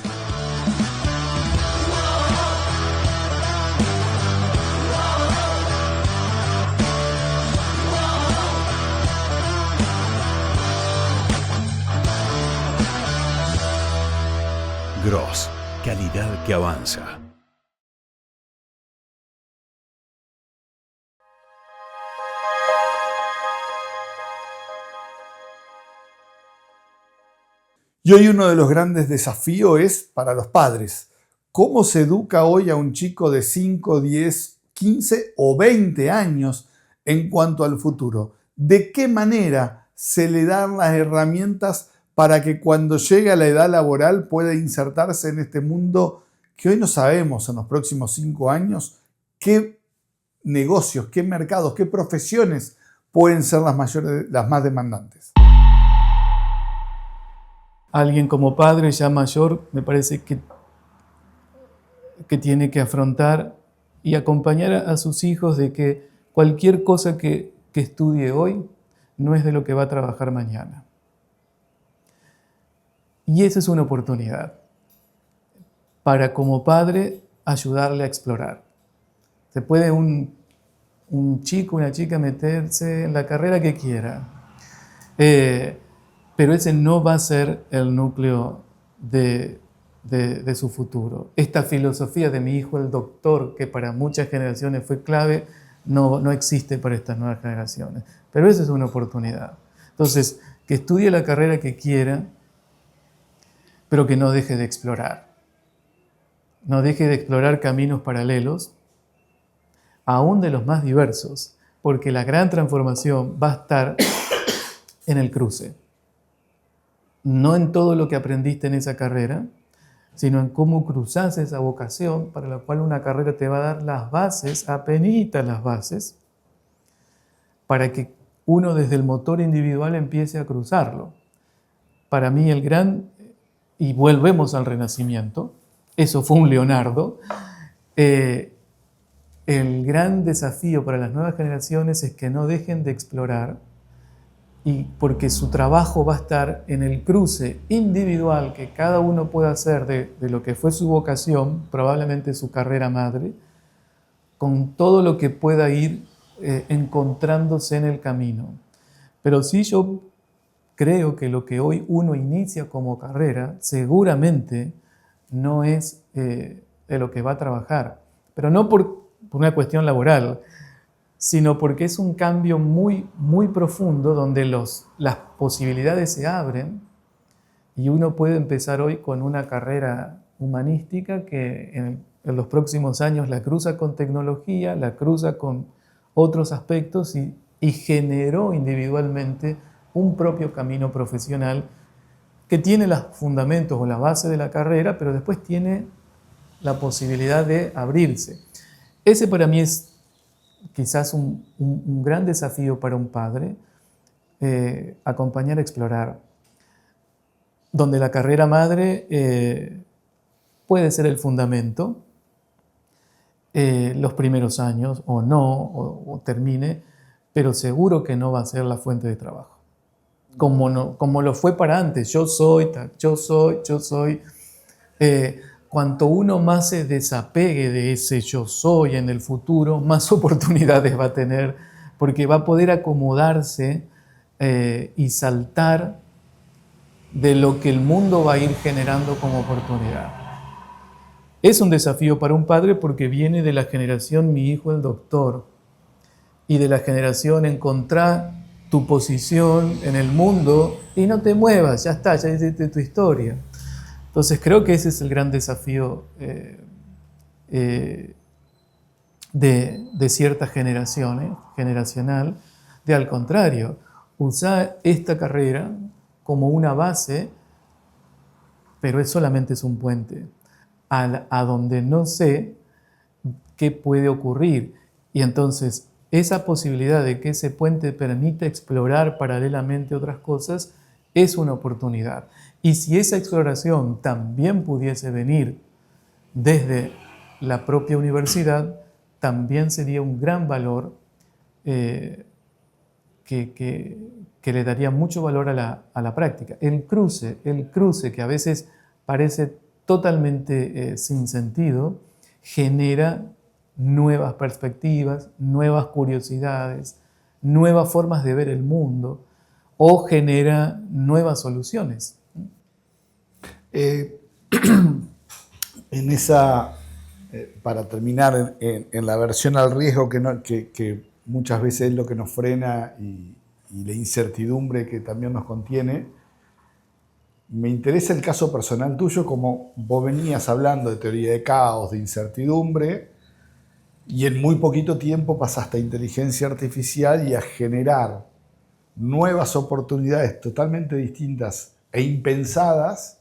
Gross, calidad que avanza. Y hoy uno de los grandes desafíos es para los padres. ¿Cómo se educa hoy a un chico de 5, 10, 15 o 20 años en cuanto al futuro? ¿De qué manera se le dan las herramientas para que cuando llegue a la edad laboral pueda insertarse en este mundo que hoy no sabemos en los próximos 5 años qué negocios, qué mercados, qué profesiones pueden ser las más demandantes? Alguien como padre ya mayor me parece que tiene que afrontar y acompañar a sus hijos de que cualquier cosa que estudie hoy no es de lo que va a trabajar mañana. Y esa es una oportunidad para, como padre, ayudarle a explorar. Se puede un chico, una chica meterse en la carrera que quiera. Pero ese no va a ser el núcleo de su futuro. Esta filosofía de mi hijo el doctor, que para muchas generaciones fue clave, no existe para estas nuevas generaciones. Pero esa es una oportunidad. Entonces, que estudie la carrera que quiera, pero que no deje de explorar. No deje de explorar caminos paralelos, aún de los más diversos, porque la gran transformación va a estar en el cruce. No en todo lo que aprendiste en esa carrera, sino en cómo cruzás esa vocación para la cual una carrera te va a dar las bases, apenitas las bases, para que uno desde el motor individual empiece a cruzarlo. Para mí y volvemos al Renacimiento, eso fue un Leonardo, el gran desafío para las nuevas generaciones es que no dejen de explorar, y porque su trabajo va a estar en el cruce individual que cada uno puede hacer de lo que fue su vocación, probablemente su carrera madre, con todo lo que pueda ir encontrándose en el camino. Pero sí, yo creo que lo que hoy uno inicia como carrera seguramente no es de lo que va a trabajar, pero no por una cuestión laboral, sino porque es un cambio muy, muy profundo donde las posibilidades se abren y uno puede empezar hoy con una carrera humanística que en los próximos años la cruza con tecnología, la cruza con otros aspectos y generó individualmente un propio camino profesional que tiene los fundamentos o la base de la carrera, pero después tiene la posibilidad de abrirse. Ese para mí es quizás un gran desafío para un padre, acompañar a explorar, donde la carrera madre puede ser el fundamento, los primeros años, o no, o termine, pero seguro que no va a ser la fuente de trabajo. Como lo fue para antes, yo soy. Cuanto uno más se desapegue de ese yo soy en el futuro, más oportunidades va a tener, porque va a poder acomodarse y saltar de lo que el mundo va a ir generando como oportunidad. Es un desafío para un padre porque viene de la generación mi hijo el doctor y de la generación encontrar tu posición en el mundo y no te muevas, ya está, ya hiciste tu historia. Entonces creo que ese es el gran desafío de cierta generación, generacional, de al contrario, usar esta carrera como una base, pero solamente es un puente a donde no sé qué puede ocurrir. Y entonces esa posibilidad de que ese puente permita explorar paralelamente otras cosas es una oportunidad. Y si esa exploración también pudiese venir desde la propia universidad, también sería un gran valor que le daría mucho valor a la práctica. El cruce que a veces parece totalmente sin sentido, genera nuevas perspectivas, nuevas curiosidades, nuevas formas de ver el mundo o genera nuevas soluciones. Para terminar, en la aversión al riesgo que muchas veces es lo que nos frena y la incertidumbre que también nos contiene, me interesa el caso personal tuyo, como vos venías hablando de teoría de caos, de incertidumbre, y en muy poquito tiempo pasaste a inteligencia artificial y a generar nuevas oportunidades totalmente distintas e impensadas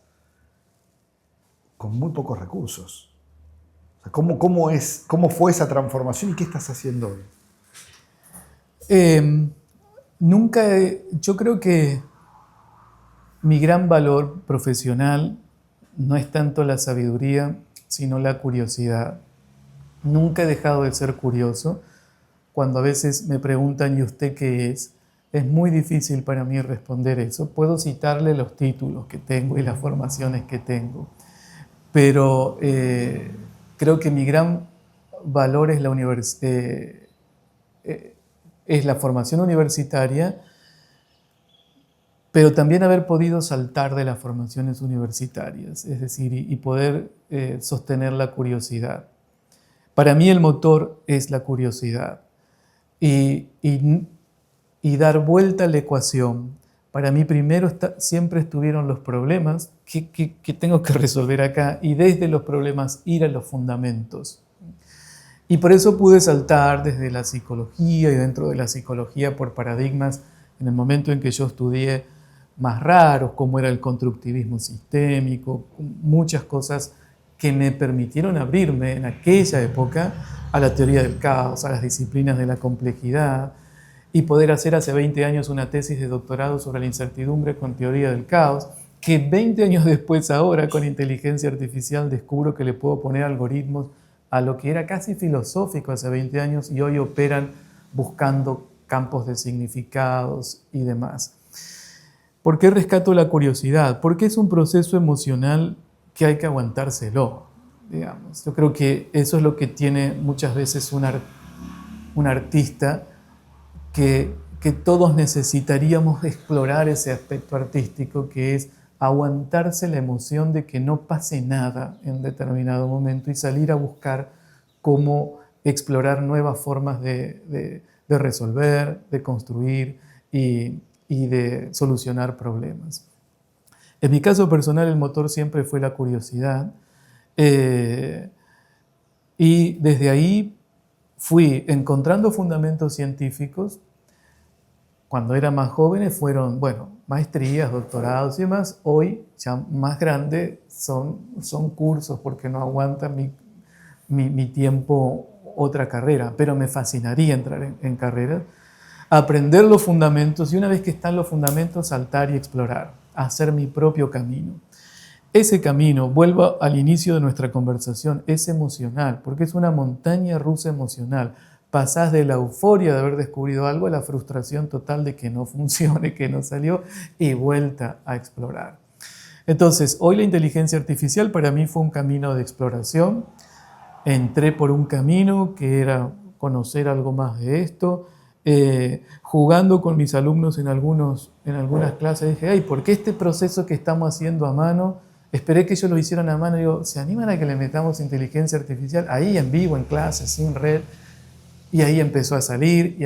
con muy pocos recursos. O sea, ¿cómo fue esa transformación y qué estás haciendo hoy? Yo creo que mi gran valor profesional no es tanto la sabiduría, sino la curiosidad. Nunca he dejado de ser curioso. Cuando a veces me preguntan, ¿y usted qué es? Es muy difícil para mí responder eso. Puedo citarle los títulos que tengo y las formaciones que tengo, pero creo que mi gran valor es la formación universitaria, pero también haber podido saltar de las formaciones universitarias, es decir, y poder sostener la curiosidad. Para mí el motor es la curiosidad y dar vuelta a la ecuación. Para mí primero siempre estuvieron los problemas que tengo que resolver acá y desde los problemas ir a los fundamentos. Y por eso pude saltar desde la psicología y dentro de la psicología por paradigmas en el momento en que yo estudié más raros, como era el constructivismo sistémico, muchas cosas que me permitieron abrirme en aquella época a la teoría del caos, a las disciplinas de la complejidad y poder hacer hace 20 años una tesis de doctorado sobre la incertidumbre con teoría del caos, que 20 años después ahora con inteligencia artificial descubro que le puedo poner algoritmos a lo que era casi filosófico hace 20 años y hoy operan buscando campos de significados y demás. ¿Por qué rescato la curiosidad? Porque es un proceso emocional que hay que aguantárselo, digamos. Yo creo que eso es lo que tiene muchas veces un artista, que todos necesitaríamos explorar ese aspecto artístico, que es aguantarse la emoción de que no pase nada en determinado momento y salir a buscar cómo explorar nuevas formas de resolver, de construir y de solucionar problemas. En mi caso personal, el motor siempre fue la curiosidad y desde ahí fui encontrando fundamentos científicos. Cuando era más jóvenes fueron, maestrías, doctorados y demás. Hoy, ya más grande, son cursos porque no aguanta mi tiempo otra carrera, pero me fascinaría entrar en carreras, aprender los fundamentos y una vez que están los fundamentos, saltar y explorar, hacer mi propio camino. Ese camino, vuelvo al inicio de nuestra conversación, es emocional, porque es una montaña rusa emocional. Pasás de la euforia de haber descubrido algo a la frustración total de que no funcione, que no salió, y vuelta a explorar. Entonces, hoy la inteligencia artificial para mí fue un camino de exploración. Entré por un camino que era conocer algo más de esto, Jugando con mis alumnos en algunas clases, dije, ay, ¿por qué este proceso que estamos haciendo a mano? Esperé que ellos lo hicieran a mano y digo, ¿se animan a que le metamos inteligencia artificial? Ahí en vivo, en clase, sin red. Y ahí empezó a salir,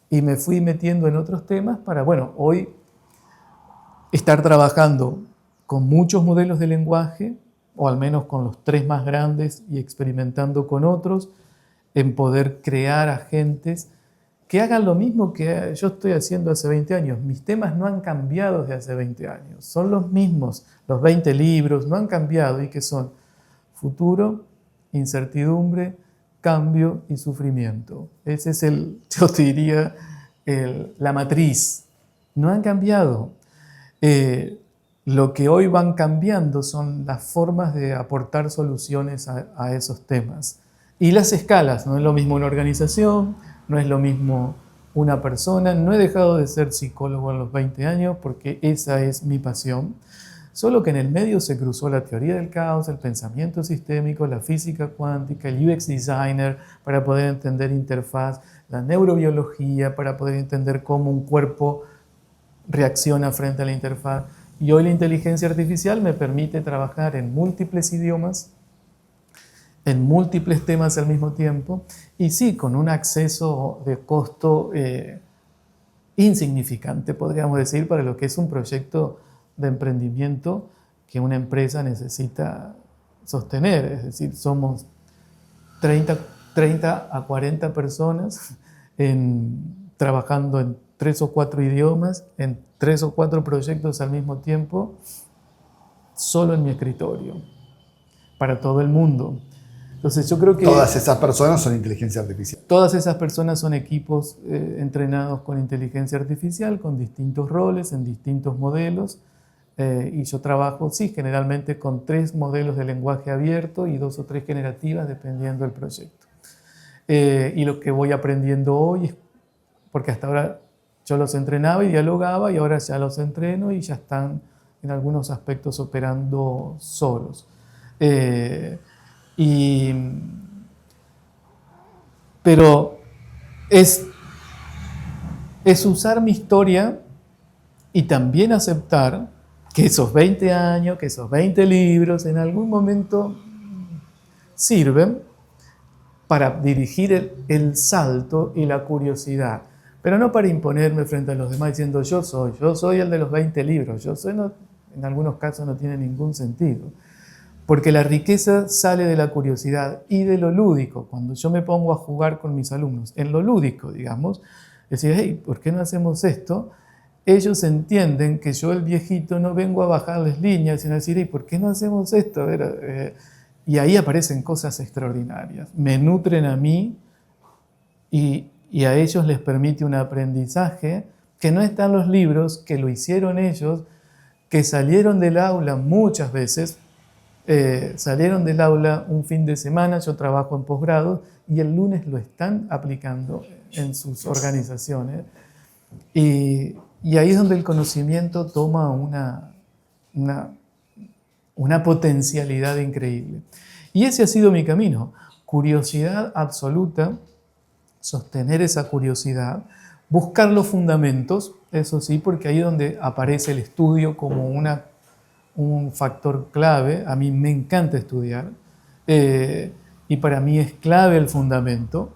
y me fui metiendo en otros temas para, bueno, hoy estar trabajando con muchos modelos de lenguaje, o al menos con los 3 más grandes, y experimentando con otros, en poder crear agentes que hagan lo mismo que yo estoy haciendo hace 20 años. Mis temas no han cambiado desde hace 20 años, son los mismos, los 20 libros no han cambiado, y que son futuro, incertidumbre, cambio y sufrimiento. Ese es yo te diría, la matriz. No han cambiado. Lo que hoy van cambiando son las formas de aportar soluciones a esos temas. Y las escalas, no es lo mismo una organización, no es lo mismo una persona. No he dejado de ser psicólogo en los 20 años porque esa es mi pasión. Solo que en el medio se cruzó la teoría del caos, el pensamiento sistémico, la física cuántica, el UX designer para poder entender interfaz, la neurobiología para poder entender cómo un cuerpo reacciona frente a la interfaz. Y hoy la inteligencia artificial me permite trabajar en múltiples idiomas, en múltiples temas al mismo tiempo, y sí, con un acceso de costo insignificante, podríamos decir, para lo que es un proyecto de emprendimiento que una empresa necesita sostener. Es decir, somos 30 a 40 personas trabajando en 3 o 4 idiomas, en 3 o 4 proyectos al mismo tiempo, solo en mi escritorio, para todo el mundo. Entonces yo creo que todas esas personas son inteligencia artificial. Todas esas personas son equipos entrenados con inteligencia artificial, con distintos roles, en distintos modelos. Y yo trabajo, sí, generalmente con 3 modelos de lenguaje abierto y 2 o 3 generativas, dependiendo del proyecto. Y lo que voy aprendiendo hoy es, porque hasta ahora yo los entrenaba y dialogaba, y ahora ya los entreno y ya están en algunos aspectos operando solos. Pero es usar mi historia y también aceptar que esos 20 años, que esos 20 libros en algún momento sirven para dirigir el salto y la curiosidad, pero no para imponerme frente a los demás diciendo yo soy el de los 20 libros, en algunos casos no tiene ningún sentido. Porque la riqueza sale de la curiosidad y de lo lúdico. Cuando yo me pongo a jugar con mis alumnos, en lo lúdico, digamos, decir, hey, ¿por qué no hacemos esto? Ellos entienden que yo, el viejito, no vengo a bajarles líneas, sino a decir, hey, ¿por qué no hacemos esto? A ver, y ahí aparecen cosas extraordinarias. Me nutren a mí y a ellos les permite un aprendizaje que no está en los libros, que lo hicieron ellos, que salieron del aula muchas veces. Salieron del aula un fin de semana, yo trabajo en posgrado, y el lunes lo están aplicando en sus organizaciones. Y ahí es donde el conocimiento toma una potencialidad increíble. Y ese ha sido mi camino. Curiosidad absoluta, sostener esa curiosidad, buscar los fundamentos, eso sí, porque ahí es donde aparece el estudio como un factor clave. A mí me encanta estudiar y para mí es clave el fundamento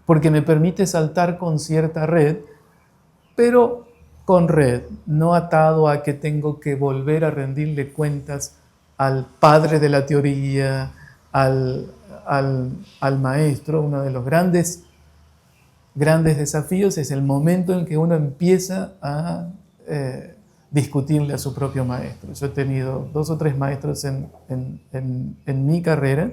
porque me permite saltar con cierta red, pero con red, no atado a que tengo que volver a rendirle cuentas al padre de la teoría, al maestro. Uno de los grandes desafíos es el momento en que uno empieza a discutirle a su propio maestro. Yo he tenido 2 o 3 maestros en mi carrera.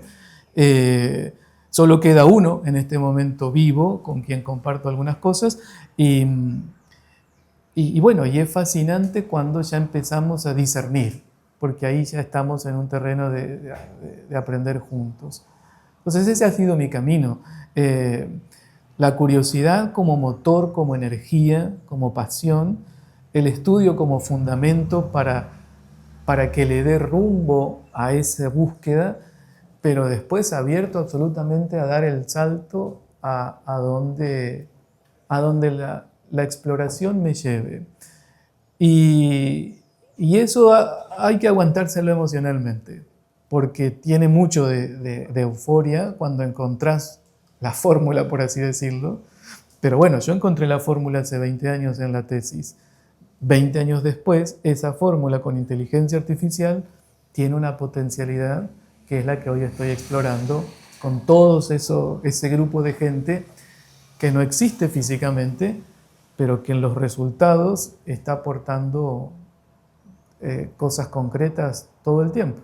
Solo queda uno en este momento vivo con quien comparto algunas cosas. Y bueno, y es fascinante cuando ya empezamos a discernir, porque ahí ya estamos en un terreno de aprender juntos. Entonces ese ha sido mi camino. La curiosidad como motor, como energía, como pasión, el estudio como fundamento para que le dé rumbo a esa búsqueda, pero después abierto absolutamente a dar el salto a donde la exploración me lleve. Y eso hay que aguantárselo emocionalmente, porque tiene mucho de euforia cuando encontrás la fórmula, por así decirlo. Pero bueno, yo encontré la fórmula hace 20 años en la tesis. 20 años después, esa fórmula con inteligencia artificial tiene una potencialidad que es la que hoy estoy explorando con ese grupo de gente que no existe físicamente, pero que en los resultados está aportando cosas concretas todo el tiempo.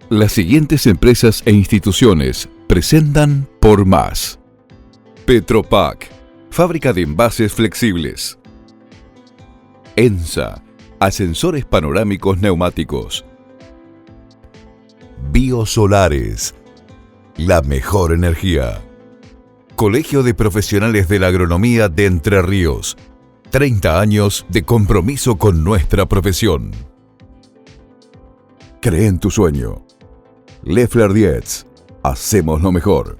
Las siguientes empresas e instituciones presentan Por Más. Petropac, fábrica de envases flexibles. ENSA, ascensores panorámicos neumáticos. Biosolares, la mejor energía. Colegio de Profesionales de la Agronomía de Entre Ríos. 30 años de compromiso con nuestra profesión. Cree en tu sueño. Leffler Dietz. Hacemos lo mejor.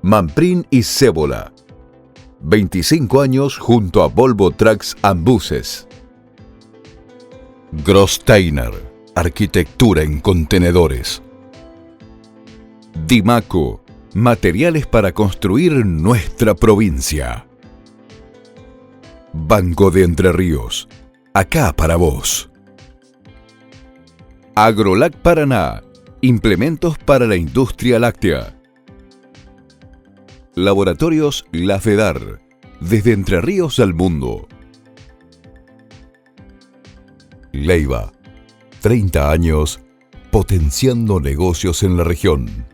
Manprin y Cébola. 25 años junto a Volvo Trucks and Buses. Grosteiner. Arquitectura en contenedores. Dimaco. Materiales para construir nuestra provincia. Banco de Entre Ríos. Acá para vos. Agrolac Paraná. Implementos para la industria láctea. Laboratorios La Fedar. Desde Entre Ríos al mundo. Leiva. 30 años potenciando negocios en la región.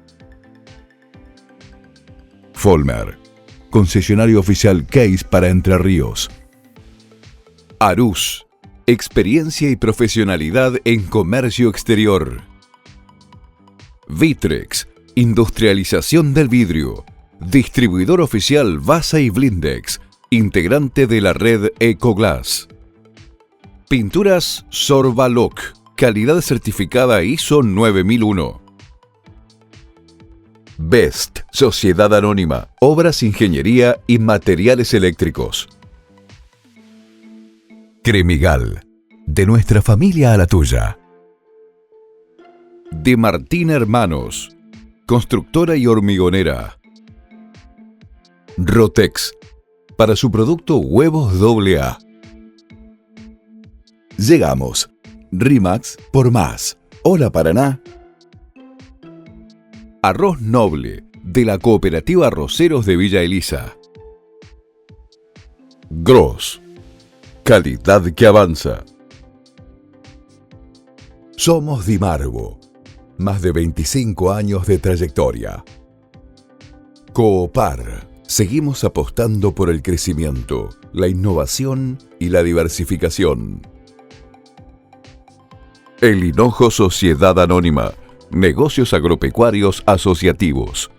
Folmer. Concesionario oficial Case para Entre Ríos. Arús. Experiencia y profesionalidad en comercio exterior. Vitrex. Industrialización del vidrio. Distribuidor oficial Vasa y Blindex. Integrante de la red Ecoglass. Pinturas Sorbaloc. Calidad certificada ISO 9001. Best. Sociedad Anónima. Obras, ingeniería y materiales eléctricos. Cremigal. De nuestra familia a la tuya. De Martín Hermanos. Constructora y hormigonera. Rotex. Para su producto Huevos AA. Llegamos. RIMAX por más. Hola Paraná. Arroz Noble. De la Cooperativa Arroceros de Villa Elisa. Gross. Calidad que avanza. Somos Dimarvo. Más de 25 años de trayectoria. Coopar. Seguimos apostando por el crecimiento, la innovación y la diversificación. El Hinojo Sociedad Anónima. Negocios agropecuarios asociativos.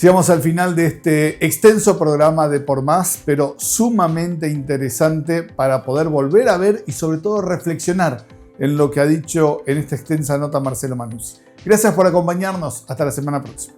Llegamos al final de este extenso programa de Por Más, pero sumamente interesante para poder volver a ver y sobre todo reflexionar en lo que ha dicho en esta extensa nota Marcelo Manuzzi. Gracias por acompañarnos. Hasta la semana próxima.